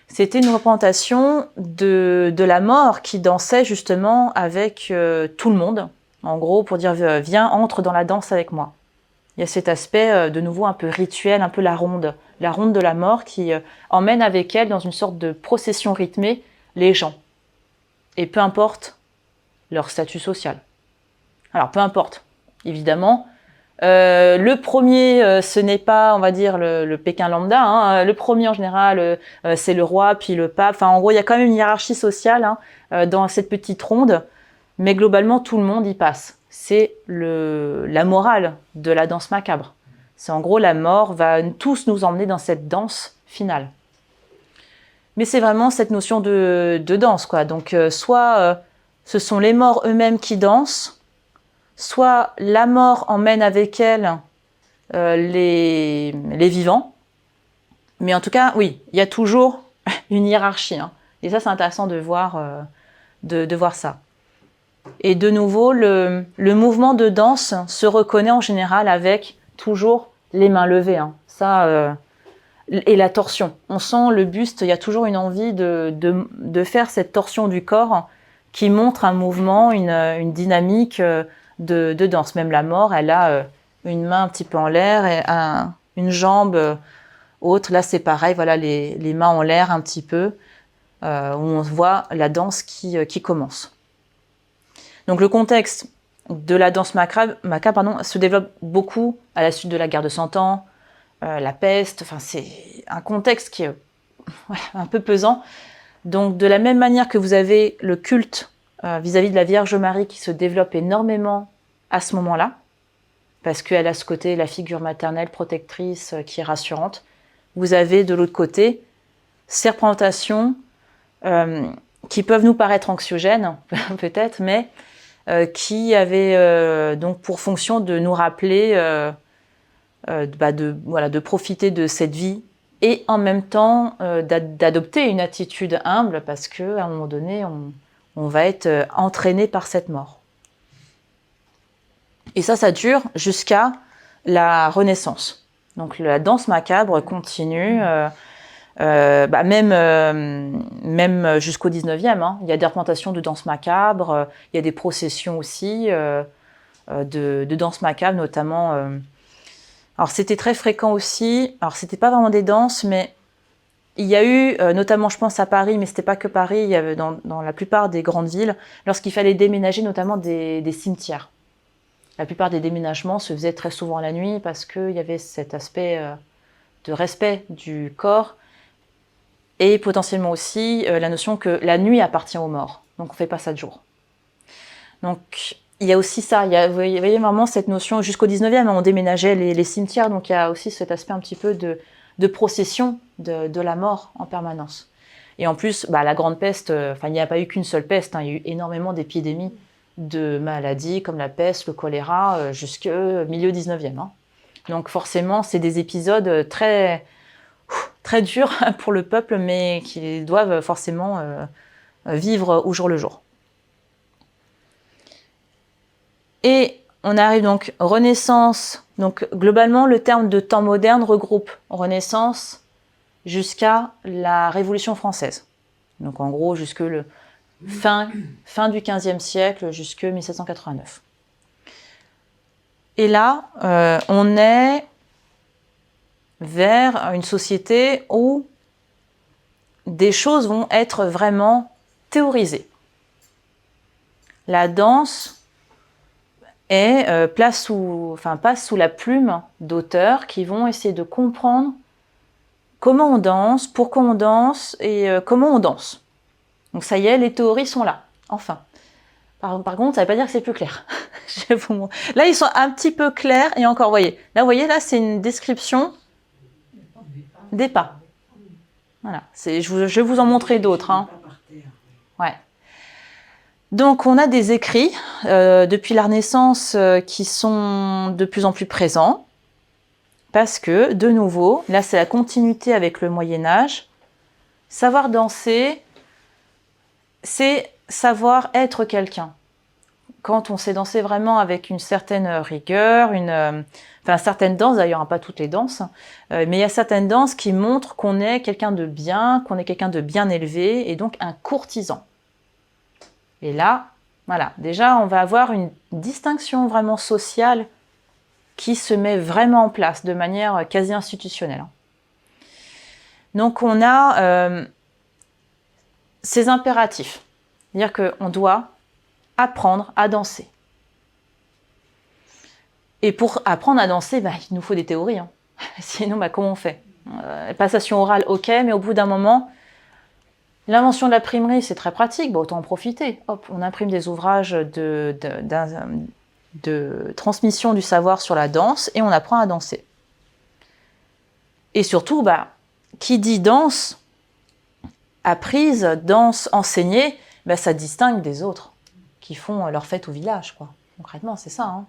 C'était une représentation de la mort qui dansait justement avec tout le monde, en gros pour dire viens, entre dans la danse avec moi. Il y a cet aspect de nouveau un peu rituel, un peu la ronde de la mort qui emmène avec elle dans une sorte de procession rythmée les gens. Et peu importe leur statut social. Alors peu importe, évidemment. Le premier, ce n'est pas, on va dire, le Pékin lambda. Hein. Le premier, en général, c'est le roi, puis le pape. Enfin, en gros, il y a quand même une hiérarchie sociale dans cette petite ronde. Mais globalement, tout le monde y passe. C'est la morale de la danse macabre. C'est en gros, la mort va tous nous emmener dans cette danse finale. Mais c'est vraiment cette notion de danse, quoi. Donc, soit ce sont les morts eux-mêmes qui dansent, soit la mort emmène avec elle les vivants. Mais en tout cas, oui, il y a toujours une hiérarchie. Hein. Et ça, c'est intéressant de voir ça. Et de nouveau, le mouvement de danse se reconnaît en général avec toujours les mains levées. Hein. Ça, et la torsion. On sent le buste, il y a toujours une envie de faire cette torsion du corps qui montre un mouvement, une dynamique de danse. Même la mort, elle a une main un petit peu en l'air et une jambe haute. Là, c'est pareil, voilà, les mains en l'air un petit peu, où on voit la danse qui commence. Donc le contexte de la danse macabre se développe beaucoup à la suite de la guerre de 100 ans, la peste, enfin c'est un contexte qui est un peu pesant. Donc de la même manière que vous avez le culte vis-à-vis de la Vierge Marie qui se développe énormément à ce moment-là, parce qu'elle a ce côté, la figure maternelle protectrice qui est rassurante, vous avez de l'autre côté ces représentations qui peuvent nous paraître anxiogènes, peut-être, mais qui avaient donc pour fonction de nous rappeler de profiter de cette vie et en même temps d'adopter une attitude humble parce qu'à un moment donné, on va être entraîné par cette mort. Et ça dure jusqu'à la Renaissance. Donc la danse macabre continue, même jusqu'au 19e. Hein. Il y a des représentations de danse macabre, il y a des processions aussi de danse macabre, notamment. Alors c'était très fréquent aussi. Alors c'était pas vraiment des danses, mais il y a eu, notamment je pense à Paris, mais c'était pas que Paris, il y avait dans la plupart des grandes villes, lorsqu'il fallait déménager notamment des cimetières. La plupart des déménagements se faisaient très souvent la nuit parce qu'il y avait cet aspect de respect du corps et potentiellement aussi la notion que la nuit appartient aux morts. Donc on ne fait pas ça de jour. Donc il y a aussi ça, vous voyez vraiment cette notion, jusqu'au 19e, on déménageait les cimetières, donc il y a aussi cet aspect un petit peu de procession de la mort en permanence. Et en plus, la grande peste, il n'y a pas eu qu'une seule peste, hein, il y a eu énormément d'épidémies de maladies comme la peste, le choléra, jusqu'au milieu 19e. Hein. Donc forcément, c'est des épisodes très, très durs pour le peuple, mais qui doivent forcément vivre au jour le jour. Et on arrive donc Renaissance. Donc globalement, le terme de temps moderne regroupe Renaissance jusqu'à la Révolution française. Donc en gros, jusque le fin du XVe siècle, jusque 1789. Et là, on est vers une société où des choses vont être vraiment théorisées. La danse passe sous la plume d'auteurs qui vont essayer de comprendre comment on danse, pourquoi on danse et comment on danse. Donc ça y est, les théories sont là, enfin. Par contre, ça ne veut pas dire que c'est plus clair. Là, ils sont un petit peu clairs et encore, vous voyez, là, c'est une description des pas. Voilà, je vais vous en montrer d'autres. Hein. Ouais. Donc, on a des écrits depuis la Renaissance qui sont de plus en plus présents parce que, de nouveau, là, c'est la continuité avec le Moyen-Âge. Savoir danser, c'est savoir être quelqu'un. Quand on sait danser vraiment avec une certaine rigueur, certaines danses, d'ailleurs, hein, pas toutes les danses, mais il y a certaines danses qui montrent qu'on est quelqu'un de bien, qu'on est quelqu'un de bien élevé, et donc un courtisan. Et là, voilà, déjà, on va avoir une distinction vraiment sociale qui se met vraiment en place de manière quasi institutionnelle. Donc on a ces impératifs, c'est-à-dire qu'on doit apprendre à danser. Et pour apprendre à danser, il nous faut des théories. Hein. Sinon, comment on fait? Passation orale, ok, mais au bout d'un moment, l'invention de l'imprimerie, c'est très pratique, autant en profiter. Hop, on imprime des ouvrages de transmission du savoir sur la danse et on apprend à danser. Et surtout, qui dit danse apprise, danse enseignée, ça distingue des autres qui font leur fête au village, quoi. Concrètement, c'est ça. Hein.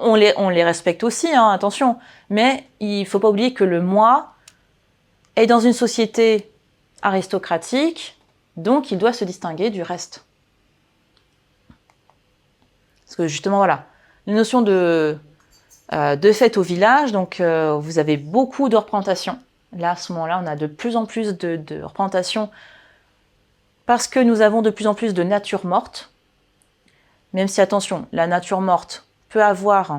On les respecte aussi, hein, attention, mais il ne faut pas oublier que le moi est dans une société aristocratique, donc il doit se distinguer du reste. Parce que justement, voilà, la notion de fête au village, donc vous avez beaucoup de représentations. Là, à ce moment-là, on a de plus en plus de représentations parce que nous avons de plus en plus de nature morte. Même si, attention, la nature morte peut avoir...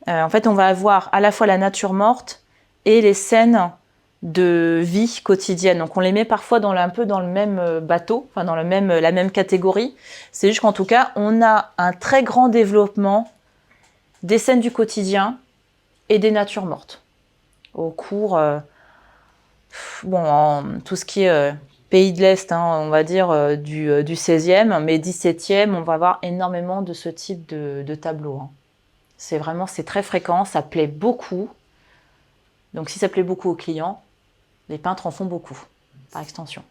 en fait, on va avoir à la fois la nature morte et les scènes de vie quotidienne. Donc, on les met parfois un peu dans le même bateau, enfin dans la même catégorie. C'est juste qu'en tout cas, on a un très grand développement des scènes du quotidien et des natures mortes. Au cours, tout ce qui est pays de l'Est, hein, on va dire du 16e, mais 17e, on va avoir énormément de ce type de tableaux. Hein. C'est très fréquent, ça plaît beaucoup. Donc si ça plaît beaucoup aux clients, les peintres en font beaucoup, par extension.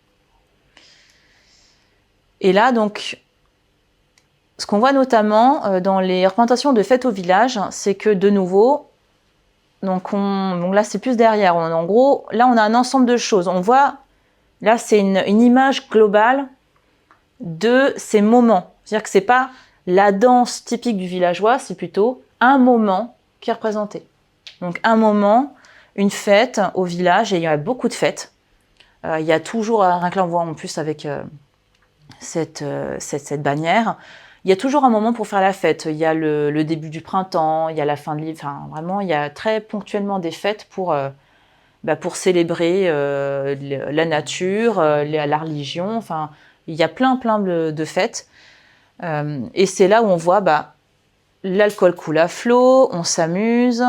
Et là, donc, ce qu'on voit notamment dans les représentations de fêtes au village, c'est que de nouveau, donc là c'est plus derrière, en gros, là on a un ensemble de choses. On voit, là c'est une image globale de ces moments. C'est-à-dire que ce n'est pas la danse typique du villageois, c'est plutôt un moment qui est représenté. Donc un moment, une fête au village, et il y a beaucoup de fêtes. Il y a toujours, rien que là on voit en plus avec cette bannière, il y a toujours un moment pour faire la fête. Il y a le début du printemps, il y a la fin de l'hiver, enfin vraiment il y a très ponctuellement des fêtes pour célébrer la nature, la religion, enfin il y a plein de fêtes. Et c'est là où on voit l'alcool coule à flot, on s'amuse,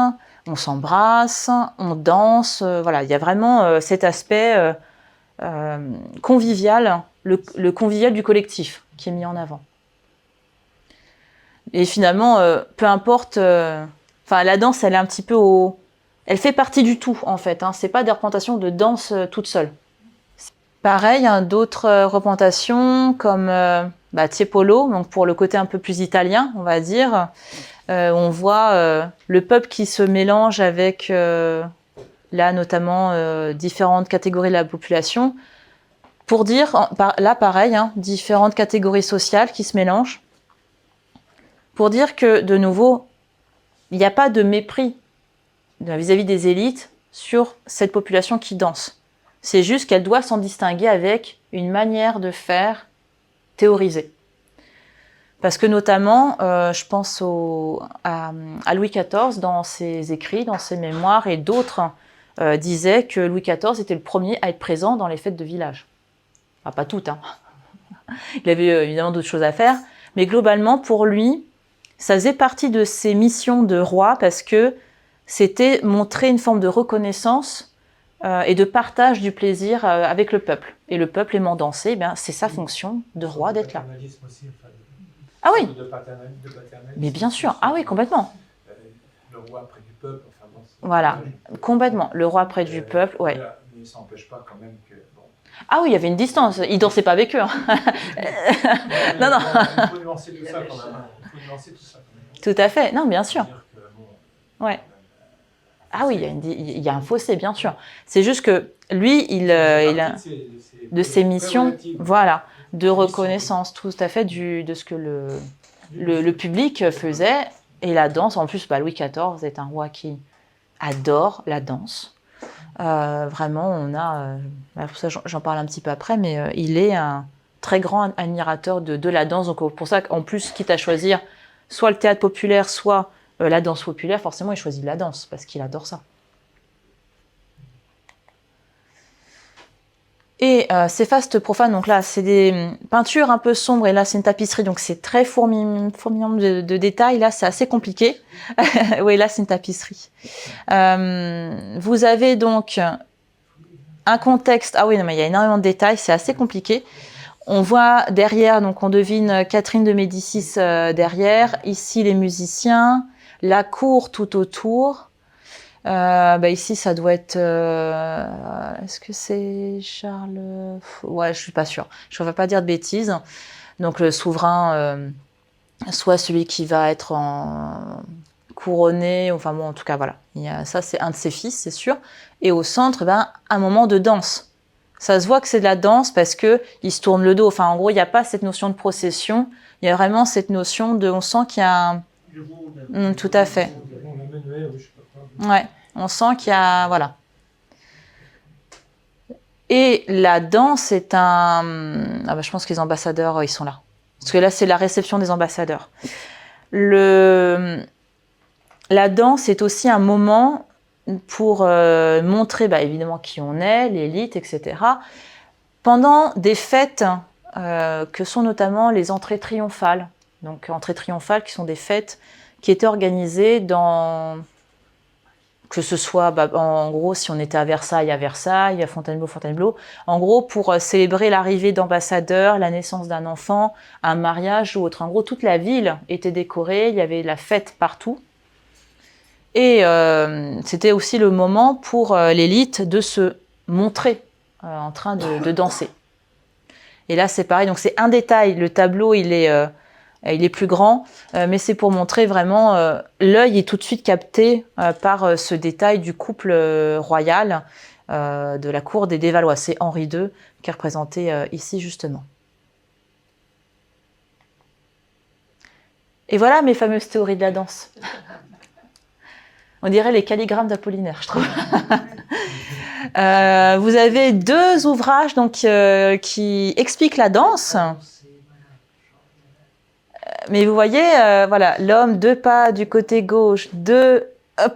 on s'embrasse, on danse, voilà, il y a vraiment cet aspect convivial, le convivial du collectif qui est mis en avant. Et finalement, peu importe, la danse, elle est un petit peu elle fait partie du tout, en fait, hein, c'est pas des représentations de danse toute seule. Pareil, hein, d'autres représentations comme Tiepolo, donc pour le côté un peu plus italien, on va dire. On voit le peuple qui se mélange avec, là notamment, différentes catégories de la population. Pour dire, là pareil, hein, différentes catégories sociales qui se mélangent. Pour dire que, de nouveau, il n'y a pas de mépris vis-à-vis des élites sur cette population qui danse. C'est juste qu'elle doit s'en distinguer avec une manière de faire théorisée. Parce que notamment, je pense à Louis XIV dans ses écrits, dans ses mémoires, et d'autres disaient que Louis XIV était le premier à être présent dans les fêtes de village. Enfin, pas toutes, hein. Il avait évidemment d'autres choses à faire, mais globalement, pour lui, ça faisait partie de ses missions de roi parce que c'était montrer une forme de reconnaissance et de partage du plaisir avec le peuple. Et le peuple aimant danser, c'est sa fonction de roi d'être là.
Aussi,
ah oui,
de paternalisme.
Mais bien sûr, ah oui, complètement.
Le roi près du peuple, enfin bon.
Voilà, complètement. Le roi près du peuple, ouais.
Voilà, mais ça n'empêche pas quand même que... Bon.
Ah oui, il y avait une distance, il dansait pas avec eux. Hein. Non.
Il faut nuancer tout ça quand même.
Tout à fait, non, bien sûr. Ouais. Ah oui, il y a un fossé, bien sûr. C'est juste que lui, il a de ses missions, voilà, de reconnaissance, tout à fait, de ce que le public faisait. Et la danse, en plus, Louis XIV est un roi qui adore la danse. Vraiment, on a... pour ça, j'en parle un petit peu après, mais il est un très grand admirateur de la danse. Donc, pour ça qu'en plus, quitte à choisir soit le théâtre populaire, soit La danse populaire, forcément, il choisit la danse parce qu'il adore ça. Et ces fastes profanes, donc là, c'est des peintures un peu sombres, et là, c'est une tapisserie, donc c'est très fourmillant de détails. Là, c'est assez compliqué. Oui, là, c'est une tapisserie. Vous avez donc un contexte. Ah oui, non, mais il y a énormément de détails, c'est assez compliqué. On voit derrière, donc on devine Catherine de Médicis derrière. Ici, les musiciens, la cour tout autour. Ici, ça doit être... Est-ce que c'est Charles... Ouais, je suis pas sûre. Je ne vais pas dire de bêtises. Donc, le souverain, soit celui qui va être couronné, enfin bon, en tout cas, voilà. Ça, c'est un de ses fils, c'est sûr. Et au centre, un moment de danse. Ça se voit que c'est de la danse parce qu'il se tourne le dos. Enfin, en gros, il n'y a pas cette notion de procession. Il y a vraiment cette notion de... On sent qu'il y a un... tout à fait. Ouais, on sent qu'il y a... Voilà. Et la danse est un... je pense que les ambassadeurs, ils sont là. Parce que là, c'est la réception des ambassadeurs. La danse est aussi un moment pour montrer, évidemment, qui on est, l'élite, etc. Pendant des fêtes que sont notamment les entrées triomphales. Donc, entrées triomphales qui sont des fêtes qui étaient organisées dans... Que ce soit, en gros, si on était à Versailles, à Fontainebleau. En gros, pour célébrer l'arrivée d'ambassadeurs, la naissance d'un enfant, un mariage ou autre. En gros, toute la ville était décorée, il y avait la fête partout. Et c'était aussi le moment pour l'élite de se montrer en train de danser. Et là, c'est pareil. Donc, c'est un détail. Le tableau, il est plus grand, mais c'est pour montrer vraiment... l'œil est tout de suite capté par ce détail du couple royal de la cour des Valois. C'est Henri II qui est représenté ici, justement. Et voilà mes fameuses théories de la danse. On dirait les calligrammes d'Apollinaire, je trouve. Vous avez 2 ouvrages donc, qui expliquent la danse. Mais vous voyez, voilà, l'homme 2 pas du côté gauche, 2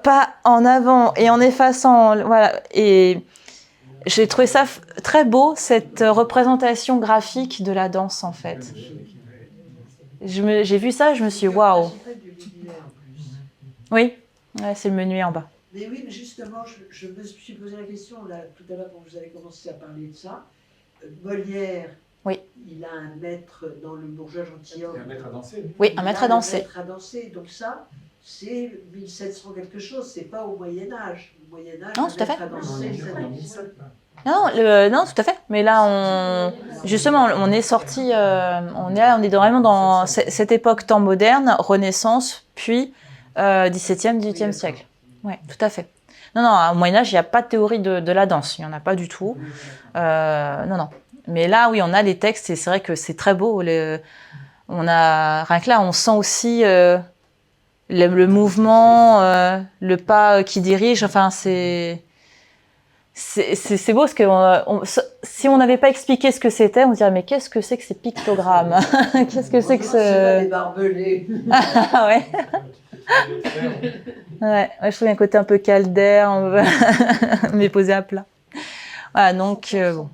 pas en avant et en effaçant, voilà. Et j'ai trouvé ça très beau, cette représentation graphique de la danse, en fait. J'ai vu ça, je me suis dit, waouh. Oui, ouais, c'est le menuet en bas.
Mais oui, mais justement, je me suis posé la question, là, tout à l'heure, quand vous avez commencé à parler de ça. Molière,
oui.
Il a un maître dans le bourgeois gentilhomme.
Un maître à danser.
Oui, un maître à danser.
Un maître à danser. Donc ça, c'est 1700 quelque chose, c'est pas au Moyen-Âge. Au Moyen-Âge,
non, tout à fait. Non, tout à fait. Mais là, justement, on est sorti, on est vraiment dans cette époque temps moderne, Renaissance, puis 17e, 18e siècle. Oui, tout à fait. Non, au Moyen-Âge, il n'y a pas de théorie de la danse. Il n'y en a pas du tout. Non. Mais là, oui, on a les textes et c'est vrai que c'est très beau. Rien que là, on sent aussi le mouvement, le pas qui dirige. Enfin, c'est beau parce que si on n'avait pas expliqué ce que c'était, on se dirait mais qu'est-ce que c'est que ces pictogrammes? Qu'est-ce que c'est que ce...
Les barbelés.
Ah ouais. Ouais, je trouve un côté un peu caldaire, mais posé à plat. Voilà, donc bon.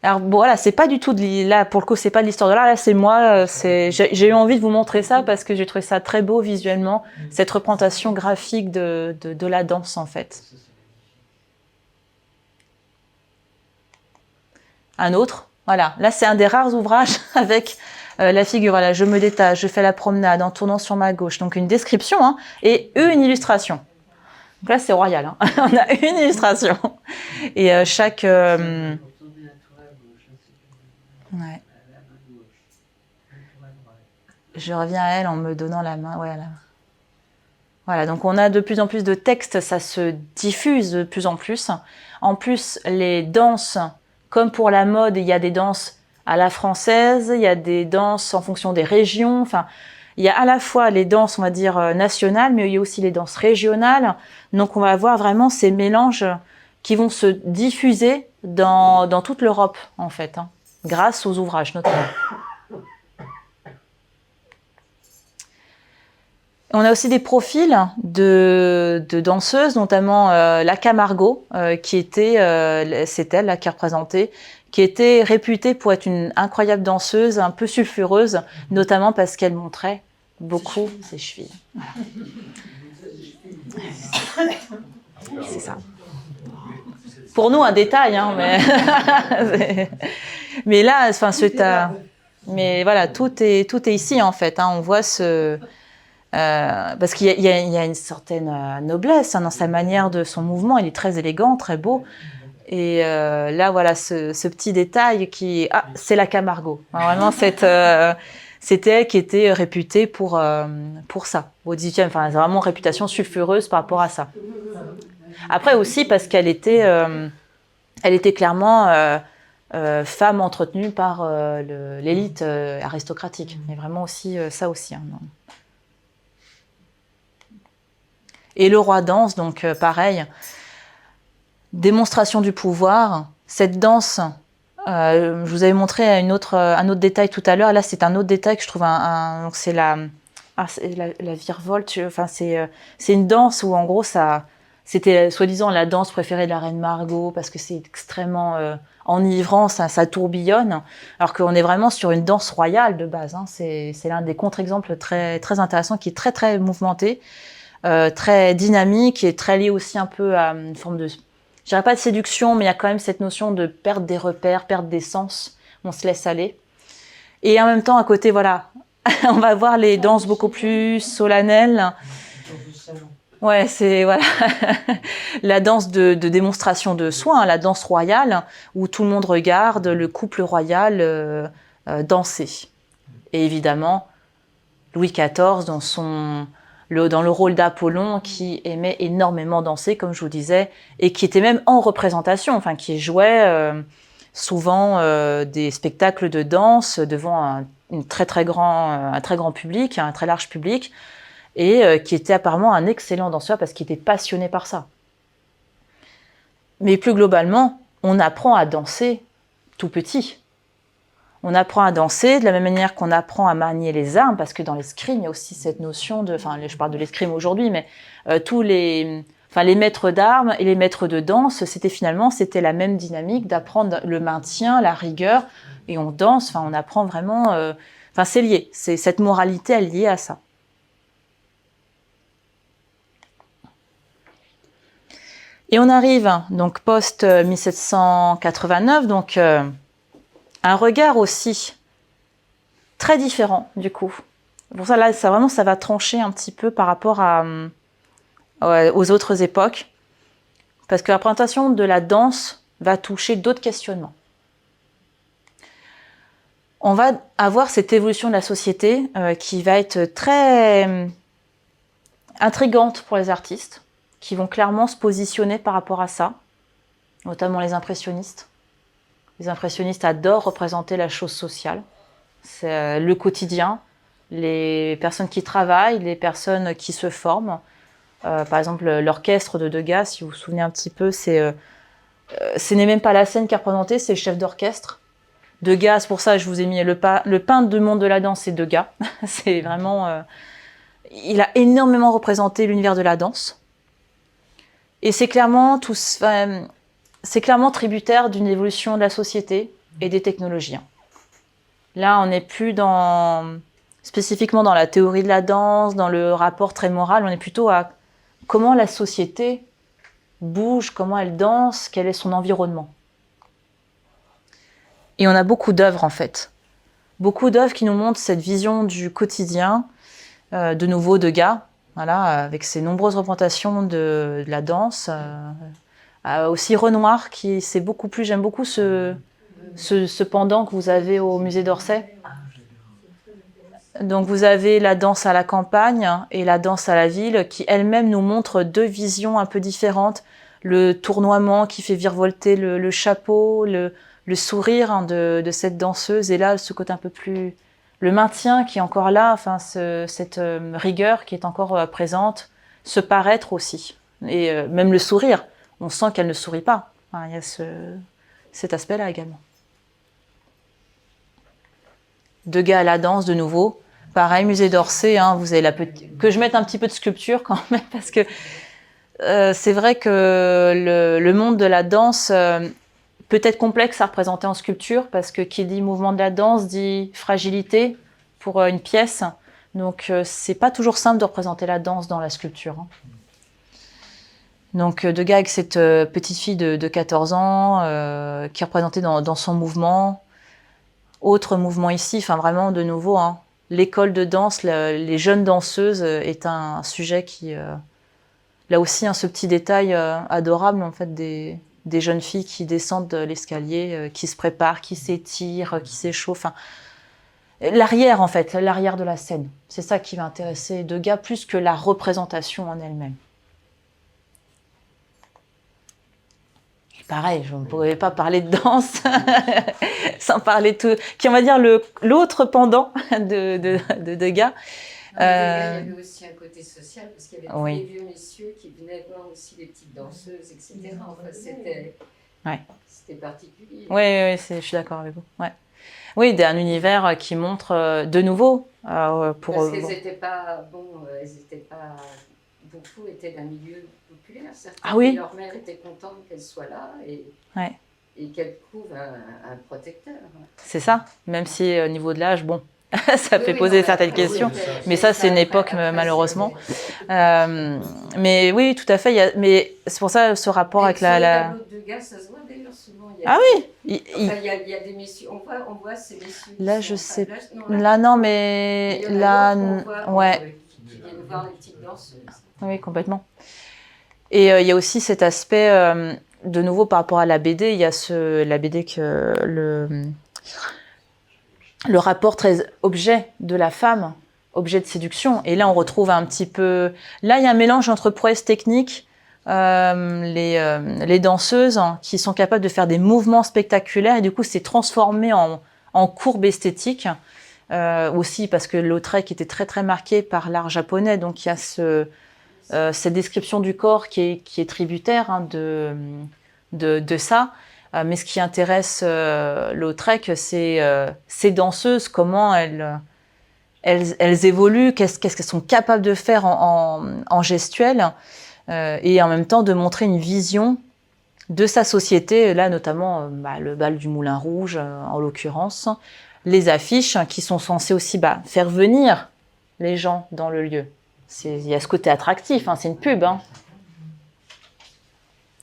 Alors bon, voilà, c'est pas du tout là pour le coup, c'est pas de l'histoire de l'art. Là, c'est moi. J'ai eu envie de vous montrer ça parce que j'ai trouvé ça très beau visuellement, cette représentation graphique de la danse en fait. Un autre, voilà. Là, c'est un des rares ouvrages avec la figure. Voilà, je me détache, je fais la promenade en tournant sur ma gauche. Donc une description et une illustration. Donc là, c'est royal. On a une illustration et chaque. Ouais. Je reviens à elle en me donnant la main. Ouais, là. Voilà, donc on a de plus en plus de textes, ça se diffuse de plus en plus. En plus, les danses, comme pour la mode, il y a des danses à la française, il y a des danses en fonction des régions. Enfin, il y a à la fois les danses, on va dire, nationales, mais il y a aussi les danses régionales. Donc on va avoir vraiment ces mélanges qui vont se diffuser dans toute l'Europe, en fait. Grâce aux ouvrages, notamment. On a aussi des profils de danseuses, notamment la Camargo, qui était, c'est elle là, qui est représentée, qui était réputée pour être une incroyable danseuse, un peu sulfureuse, notamment parce qu'elle montrait beaucoup ses chevilles. Voilà. C'est ça. Pour nous, un détail, hein, mais là, enfin, mais voilà, tout est ici en fait. Hein, on voit parce qu'il y a une certaine noblesse hein, dans sa manière de son mouvement. Il est très élégant, très beau. Et là, voilà, ce petit détail c'est la Camargo. Enfin, vraiment, c'était elle qui était réputée pour ça. Au 18e, enfin, c'est vraiment une réputation sulfureuse par rapport à ça. Après aussi parce qu'elle était clairement femme entretenue par l'élite aristocratique. Mais vraiment aussi ça aussi. Hein, non. Et le roi danse, donc pareil, démonstration du pouvoir. Cette danse, je vous avais montré un autre détail tout à l'heure. Là, c'est un autre détail que je trouve donc c'est la virevolte. Enfin, c'est une danse où en gros c'était soi-disant la danse préférée de la reine Margot parce que c'est extrêmement enivrant, ça tourbillonne. Alors qu'on est vraiment sur une danse royale de base. Hein. C'est l'un des contre-exemples très très intéressants qui est très très mouvementé. Très dynamique et très lié aussi un peu à une forme de, je dirais pas de séduction, mais il y a quand même cette notion de perte des repères, perte des sens. On se laisse aller. Et en même temps, à côté, voilà, on va voir les danses beaucoup plus solennelles. Ouais, c'est voilà la danse de démonstration de soi, hein, la danse royale où tout le monde regarde le couple royal danser. Et évidemment, Louis XIV dans le rôle d'Apollon qui aimait énormément danser, comme je vous disais, et qui était même en représentation, enfin qui jouait souvent des spectacles de danse devant un très grand public, un très large public, et qui était apparemment un excellent danseur parce qu'il était passionné par ça. Mais plus globalement, on apprend à danser tout petit. On apprend à danser de la même manière qu'on apprend à manier les armes, parce que dans l'escrime, il y a aussi cette notion de... Enfin, je parle de l'escrime aujourd'hui, mais les maîtres d'armes et les maîtres de danse, c'était la même dynamique d'apprendre le maintien, la rigueur, et on danse, enfin, on apprend vraiment... c'est lié, cette moralité, elle est liée à ça. Et on arrive, donc, post-1789, donc... un regard aussi très différent, du coup. Pour ça, là, ça va trancher un petit peu par rapport aux autres époques. Parce que la présentation de la danse va toucher d'autres questionnements. On va avoir cette évolution de la société qui va être très intrigante pour les artistes, qui vont clairement se positionner par rapport à ça, notamment les impressionnistes. Les impressionnistes adorent représenter la chose sociale, c'est le quotidien, les personnes qui travaillent, les personnes qui se forment. Par exemple, l'orchestre de Degas, si vous vous souvenez un petit peu, ce n'est même pas la scène qui est représentée, c'est le chef d'orchestre. Degas, pour ça, je vous ai mis le peintre du monde de la danse, c'est Degas. C'est vraiment... il a énormément représenté l'univers de la danse. Et c'est clairement tributaire d'une évolution de la société et des technologies. Là, on n'est plus spécifiquement dans la théorie de la danse, dans le rapport très moral, on est plutôt à comment la société bouge, comment elle danse, quel est son environnement. Et on a beaucoup d'œuvres, en fait. Beaucoup d'œuvres qui nous montrent cette vision du quotidien, de nouveau Degas, voilà, avec ses nombreuses représentations de la danse. Aussi Renoir, j'aime beaucoup ce pendant que vous avez au musée d'Orsay. Donc vous avez la danse à la campagne et la danse à la ville qui elle-même nous montre deux visions un peu différentes. Le tournoiement qui fait virevolter le chapeau, le sourire de cette danseuse, et là ce côté un peu plus... Le maintien qui est encore là, enfin cette rigueur qui est encore présente, ce paraître aussi. Et même le sourire, on sent qu'elle ne sourit pas. Enfin, il y a cet aspect-là également. Degas à la danse, de nouveau, Pareil, musée d'Orsay, hein, vous avez la petite... Que je mette un petit peu de sculpture quand même, parce que c'est vrai que le monde de la danse peut être complexe à représenter en sculpture, parce que qui dit mouvement de la danse dit fragilité pour une pièce. Donc c'est pas toujours simple de représenter la danse dans la sculpture. Hein. Donc Degas avec cette petite fille de 14 ans qui est représentée dans son mouvement. Autre mouvement ici, enfin vraiment de nouveau, hein, l'école de danse, les jeunes danseuses est un sujet qui... là aussi, hein, ce petit détail adorable en fait des jeunes filles qui descendent l'escalier, qui se préparent, qui s'étirent, qui s'échauffent. Enfin, l'arrière en fait, l'arrière de la scène. C'est ça qui va intéresser Degas plus que la représentation en elle-même. Pareil, je ne pourrais pas parler de danse sans parler de tout, qui on va dire l'autre pendant de Degas.
Il y avait aussi un côté social, parce qu'il y avait tous
Oui.
les vieux messieurs qui venaient voir aussi les petites danseuses, etc. Enfin, c'était particulier.
Oui, je suis d'accord avec vous. Ouais. Oui, un univers qui montre de nouveau. Pour,
parce qu'elles n'étaient pas, beaucoup étaient d'un milieu populaire.
Ah oui.
Leur mère était contente qu'elle soit là et qu'elle trouve un protecteur.
C'est ça, même si au niveau de l'âge, bon, ça fait poser certaines questions. Mais ça, c'est une époque, malheureusement. Mais oui, tout à fait. Mais c'est pour ça, ce rapport avec la...
Sur les Degas, ça se voit d'ailleurs souvent.
Ah oui.
Il y a des messieurs, on voit ces messieurs.
Là, je sais. Là, non, mais là, ouais.
Qui viennent voir les petites danseuses.
Oui, complètement. Et il y a aussi cet aspect, de nouveau par rapport à la BD, il y a la BD que le rapport très objet de la femme, objet de séduction. Et là, on retrouve un petit peu... Là, il y a un mélange entre prouesse technique, les danseuses qui sont capables de faire des mouvements spectaculaires, et du coup, c'est transformé en courbe esthétique. Aussi parce que Lautrec était très, très marqué par l'art japonais, donc il y a cette description du corps qui est tributaire hein, de ça. Mais ce qui intéresse Lautrec, c'est ces danseuses, comment elles évoluent, qu'est-ce qu'elles sont capables de faire en gestuelle, et en même temps de montrer une vision de sa société, là notamment le bal du Moulin Rouge, en l'occurrence, les affiches qui sont censées aussi faire venir les gens dans le lieu. Il y a ce côté attractif, hein, c'est une pub. Hein.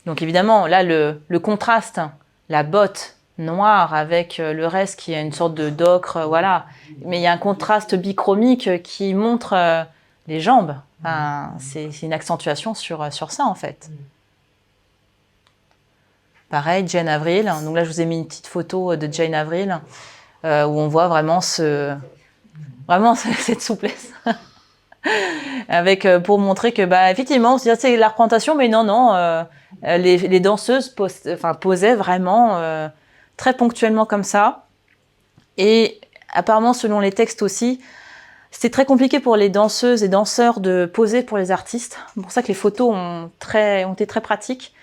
Donc évidemment, là, le contraste, la botte noire avec le reste qui est une sorte d'ocre, voilà. Mais il y a un contraste bichromique qui montre les jambes. Enfin, c'est une accentuation sur ça, en fait. Pareil, Jane Avril. Donc là, je vous ai mis une petite photo de Jane Avril où on voit vraiment cette souplesse. Avec pour montrer que effectivement c'est la représentation, mais non, les danseuses posaient vraiment très ponctuellement comme ça. Et apparemment, selon les textes aussi, c'était très compliqué pour les danseuses et danseurs de poser pour les artistes. C'est pour ça que les photos ont été très pratiques,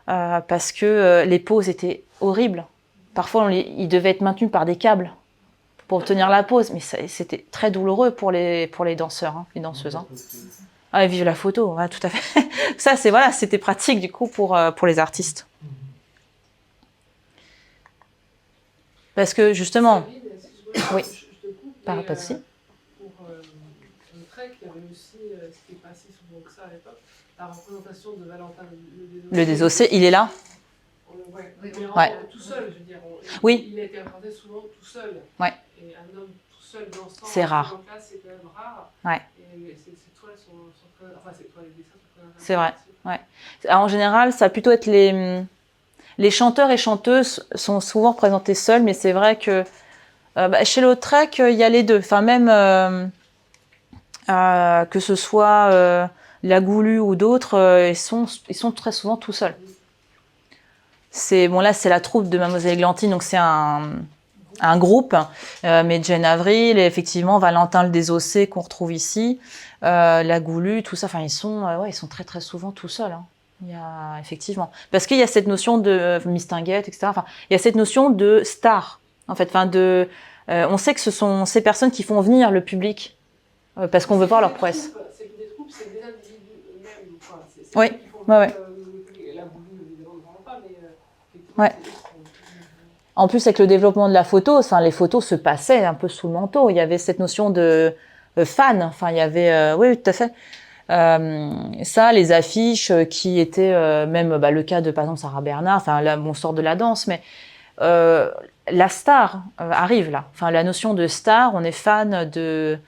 parce que les poses étaient horribles. Parfois, ils devaient être maintenus par des câbles pour obtenir la pose, mais c'était très douloureux pour les danseurs, hein, les danseuses. Hein. Ah, vive la photo, ouais, tout à fait. Ça, c'était pratique du coup pour les artistes. Parce que justement, oui, pas de souci.
Pour Lautrec, il y avait aussi ce qui est pas si souvent que ça à l'époque, la représentation de Valentin
le Désossé, il est là.
Ouais. Tout seul, je veux dire.
Oui.
Il a été représenté souvent tout seul.
Ouais.
Et un homme tout seul dansant.
C'est rare.
Donc là, c'est quand même rare.
Ouais.
Et ces toiles sont très... Enfin, ces toiles, les dessins sont très...
C'est vrai. Ouais. Alors, en général, ça va plutôt être les chanteurs et chanteuses sont souvent représentés seuls, mais c'est vrai que chez Lautrec, il y a les deux. Enfin, même que ce soit la Goulue ou d'autres, ils sont très souvent tout seuls. Là, c'est la troupe de Mademoiselle Églantine, donc c'est un groupe. Mais Jane Avril et effectivement Valentin le Désossé qu'on retrouve ici, la Goulue, tout ça. Enfin, ils sont très très souvent tout seuls. Hein. Il y a effectivement parce qu'il y a cette notion de mistinguette, etc. Enfin, il y a cette notion de star en fait. Enfin, on sait que ce sont ces personnes qui font venir le public parce qu'on veut voir leur prouesse.
C'est que des troupes, c'est des individus eux-mêmes. Enfin, c'est
Oui,
eux qui font
ouais.
la boule, évidemment, ne parlons pas, mais effectivement,
Ouais.
c'est eux qui font-
En plus, avec le développement de la photo, enfin, les photos se passaient un peu sous le manteau. Il y avait cette notion de fan. Enfin, il y avait, oui, tout à fait. Ça, les affiches qui étaient même le cas de, par exemple, Sarah Bernard. Enfin, là, on sort de la danse, mais la star arrive là. Enfin, la notion de star, on est fan de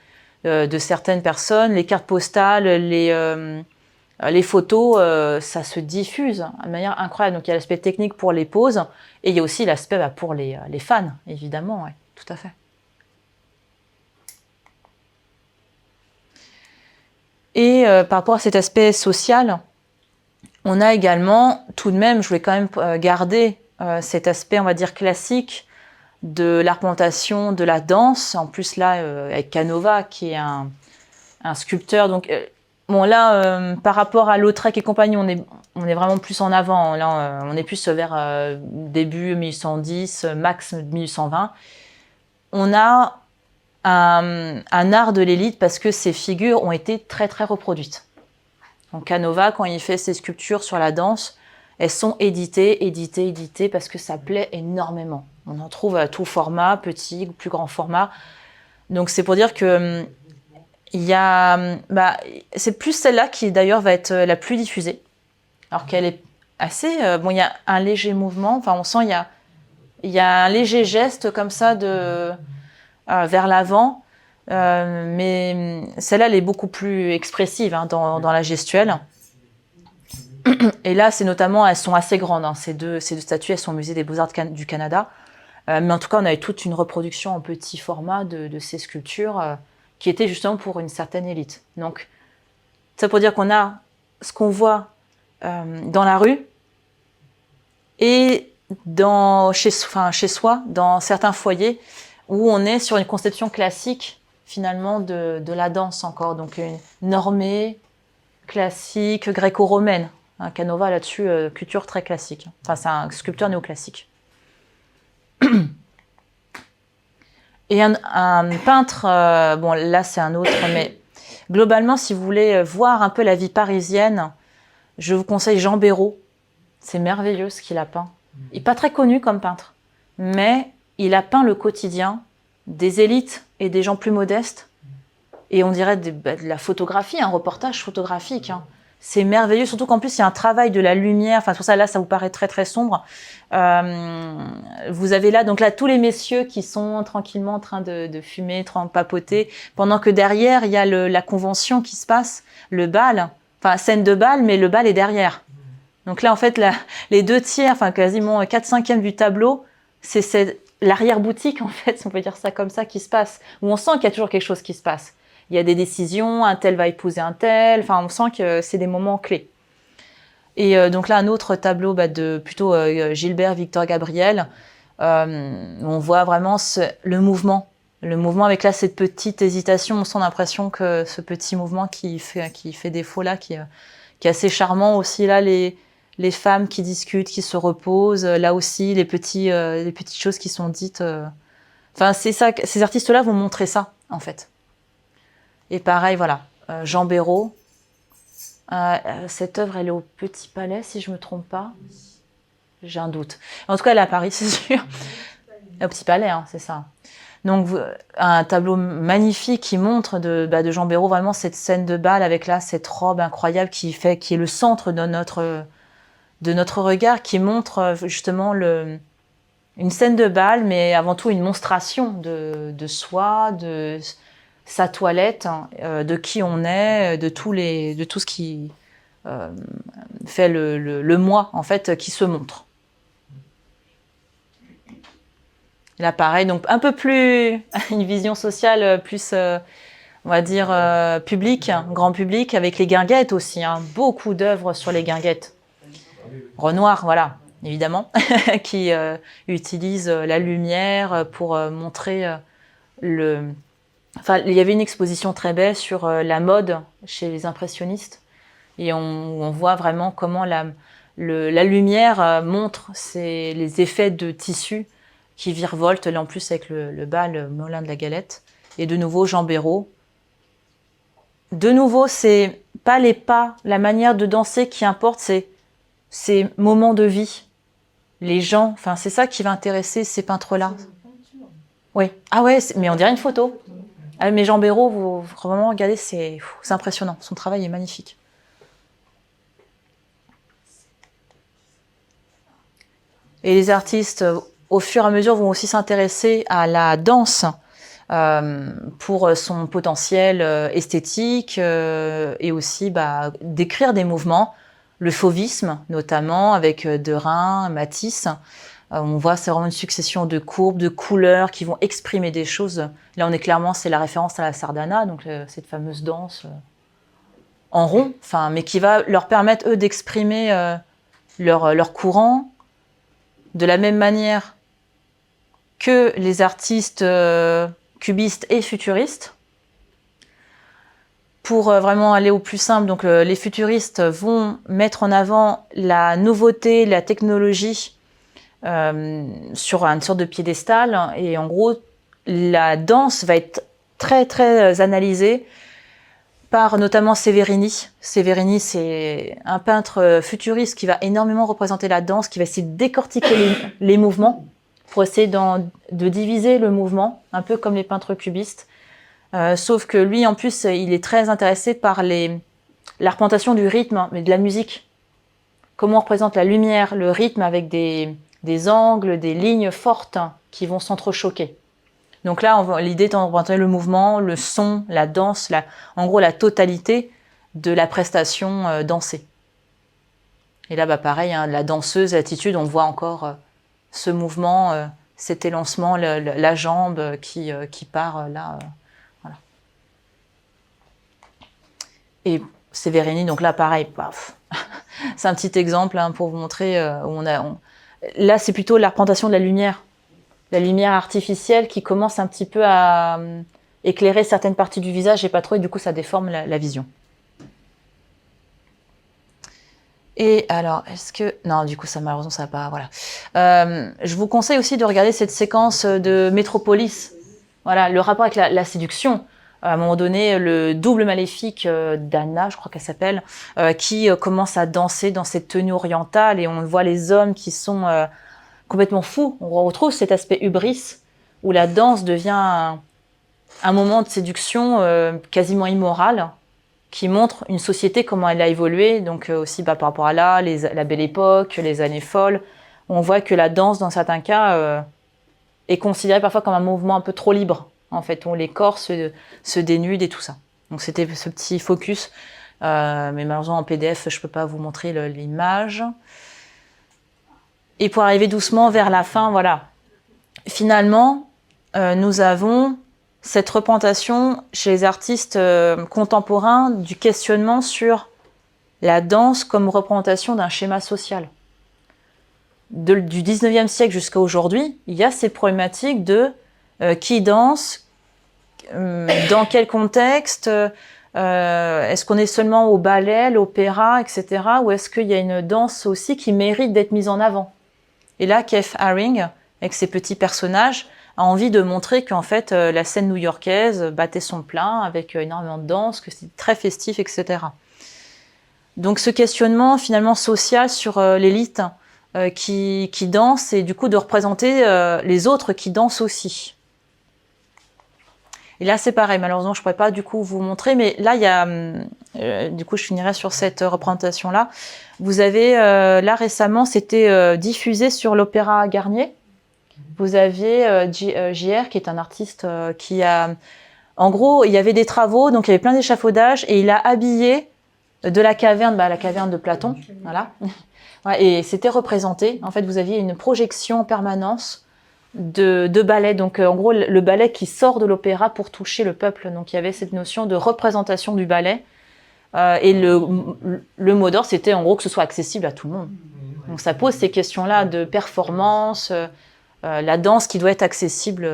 certaines personnes. Les cartes postales, les photos, ça se diffuse de manière incroyable. Donc, il y a l'aspect technique pour les poses et il y a aussi l'aspect pour les fans, évidemment. Ouais, tout à fait. Et par rapport à cet aspect social, on a également, tout de même, je voulais quand même garder cet aspect, on va dire, classique de l'arpentation de la danse. En plus, là, avec Canova, qui est un sculpteur. Donc, bon, là, par rapport à Lautrec et compagnie, on est vraiment plus en avant. Là, on est plus vers début 1810, max 1820. On a un art de l'élite parce que ces figures ont été très, très reproduites. Donc, Canova, quand il fait ses sculptures sur la danse, elles sont éditées parce que ça plaît énormément. On en trouve à tout format, petit, plus grand format. Donc, c'est pour dire que il y a, c'est plus celle-là qui d'ailleurs va être la plus diffusée, alors qu'elle est assez. Bon, il y a un léger mouvement. Enfin, on sent il y a un léger geste comme ça vers l'avant, mais celle-là, elle est beaucoup plus expressive dans la gestuelle. Et là, c'est notamment, elles sont assez grandes. Hein, ces deux statues, elles sont au musée des Beaux-Arts du Canada. Mais en tout cas, on avait toute une reproduction en petit format de ces sculptures qui étaient justement pour une certaine élite. Donc, ça pour dire qu'on a ce qu'on voit dans la rue et chez soi, dans certains foyers, où on est sur une conception classique, finalement, de la danse encore. Donc, une normée, classique, gréco-romaine. Canova, là-dessus, culture très classique. Enfin, c'est un sculpteur néoclassique. Et un peintre, bon là c'est un autre, mais globalement si vous voulez voir un peu la vie parisienne, je vous conseille Jean Béraud. C'est merveilleux ce qu'il a peint. Il n'est pas très connu comme peintre, mais il a peint le quotidien des élites et des gens plus modestes. Et on dirait de la photographie, un reportage photographique. Hein. C'est merveilleux, surtout qu'en plus il y a un travail de la lumière. Enfin, pour ça là, ça vous paraît très très sombre. Vous avez là donc là tous les messieurs qui sont tranquillement en train de fumer, en papoter, pendant que derrière il y a la convention qui se passe, le bal. Enfin, scène de bal, mais le bal est derrière. Donc là, en fait, les 2/3, enfin quasiment 4/5 du tableau, c'est l'arrière-boutique, en fait, si on peut dire ça comme ça, qui se passe. Où on sent qu'il y a toujours quelque chose qui se passe. Il y a des décisions, un tel va épouser un tel, enfin on sent que c'est des moments clés. Et donc là, un autre tableau de plutôt Gilbert Victor Gabriel, on voit vraiment le mouvement avec là cette petite hésitation. On sent l'impression que ce petit mouvement qui fait défaut là, qui est assez charmant aussi là, les femmes qui discutent, qui se reposent, là aussi les petites choses qui sont dites. Enfin, c'est ça, ces artistes-là vont montrer ça en fait. Et pareil, voilà, Jean Béraud. Cette œuvre, elle est au Petit Palais, si je ne me trompe pas. J'ai un doute. En tout cas, elle est à Paris, c'est sûr. Au Petit Palais, hein, c'est ça. Donc, un tableau magnifique qui montre de Jean Béraud vraiment cette scène de bal avec là cette robe incroyable qui est le centre de notre regard, qui montre justement une scène de bal, mais avant tout une monstration de soi, de sa toilette, de qui on est, de tout ce qui fait le moi, en fait, qui se montre. Là, pareil, donc un peu plus, une vision sociale plus, on va dire, publique, grand public, avec les guinguettes aussi, hein, beaucoup d'œuvres sur les guinguettes. Renoir, voilà, évidemment, qui utilise la lumière pour montrer Enfin, il y avait une exposition très belle sur la mode chez les impressionnistes et on voit vraiment comment la lumière montre les effets de tissu qui virevoltent, là en plus avec le bal Molin de la Galette. Et de nouveau Jean Béraud de nouveau, c'est pas les pas, la manière de danser qui importe, c'est ces moments de vie. Les gens, enfin, c'est ça qui va intéresser ces peintres-là. Oui. Ah ouais, mais on dirait une photo. Ah, mais Jean Béraud, vous vraiment regardez, c'est impressionnant. Son travail est magnifique. Et les artistes, au fur et à mesure, vont aussi s'intéresser à la danse pour son potentiel esthétique et aussi d'écrire des mouvements. Le fauvisme, notamment, avec Derain, Matisse. On voit, c'est vraiment une succession de courbes, de couleurs qui vont exprimer des choses. Là, on est clairement, c'est la référence à la sardana, donc cette fameuse danse en rond, mais qui va leur permettre, eux, d'exprimer leur courant de la même manière que les artistes cubistes et futuristes. Pour vraiment aller au plus simple, donc les futuristes vont mettre en avant la nouveauté, la technologie sur une sorte de piédestal. Et en gros, la danse va être très, très analysée par notamment Severini. Severini, c'est un peintre futuriste qui va énormément représenter la danse, qui va essayer de décortiquer les mouvements pour essayer de diviser le mouvement, un peu comme les peintres cubistes. Sauf que lui, en plus, il est très intéressé par la représentation du rythme, mais de la musique. Comment on représente la lumière, le rythme avec des angles, des lignes fortes qui vont s'entrechoquer. Donc là, l'idée étant de représenter le mouvement, le son, la danse, en gros la totalité de la prestation dansée. Et là, pareil, la danseuse, l'attitude, on voit encore ce mouvement, cet élancement, la jambe qui part là. Voilà. Et Severini, donc là, pareil, paf. C'est un petit exemple pour vous montrer où là, c'est plutôt la représentation de la lumière artificielle qui commence un petit peu à éclairer certaines parties du visage et pas trop, et du coup, ça déforme la vision. Et alors, est-ce que... Non, du coup, ça, malheureusement, ça va pas... Voilà. Je vous conseille aussi de regarder cette séquence de Métropolis. Voilà, le rapport avec la séduction. À un moment donné, le double maléfique d'Anna, je crois qu'elle s'appelle, qui commence à danser dans cette tenue orientale, et on voit les hommes qui sont complètement fous. On retrouve cet aspect hubris, où la danse devient un moment de séduction quasiment immoral, qui montre une société, comment elle a évolué, donc aussi par rapport à la Belle Époque, les années folles. On voit que la danse, dans certains cas, est considérée parfois comme un mouvement un peu trop libre, en fait, où les corps se dénudent et tout ça. Donc c'était ce petit focus, mais malheureusement en PDF, je ne peux pas vous montrer l'image. Et pour arriver doucement vers la fin, voilà. Finalement, nous avons cette représentation chez les artistes contemporains du questionnement sur la danse comme représentation d'un schéma social. Du 19e siècle jusqu'à aujourd'hui, il y a ces problématiques de qui danse, dans quel contexte, est-ce qu'on est seulement au ballet, l'opéra, etc. ou est-ce qu'il y a une danse aussi qui mérite d'être mise en avant? Et là, Keith Haring, avec ses petits personnages, a envie de montrer qu'en fait, la scène new-yorkaise battait son plein avec énormément de danse, que c'était très festif, etc. Donc ce questionnement finalement social sur l'élite qui danse, et du coup de représenter les autres qui dansent aussi. Et là c'est pareil, malheureusement je ne pourrais pas du coup vous montrer, mais là il y a, du coup je finirai sur cette représentation-là. Vous avez, là récemment, c'était diffusé sur l'Opéra Garnier. Vous aviez JR, qui est un artiste qui a... En gros, il y avait des travaux, donc il y avait plein d'échafaudages, et il a habillé de la caverne, la caverne de Platon, voilà. Ouais, et c'était représenté. En fait, vous aviez une projection en permanence de ballet. Donc, en gros, le ballet qui sort de l'opéra pour toucher le peuple. Donc, il y avait cette notion de représentation du ballet. Et le mot d'ordre, c'était en gros que ce soit accessible à tout le monde. Donc, ça pose ces questions-là de performance, la danse qui doit être accessible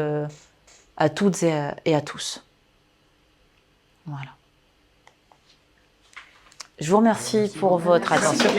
à toutes et à tous. Voilà. Je vous remercie pour votre attention.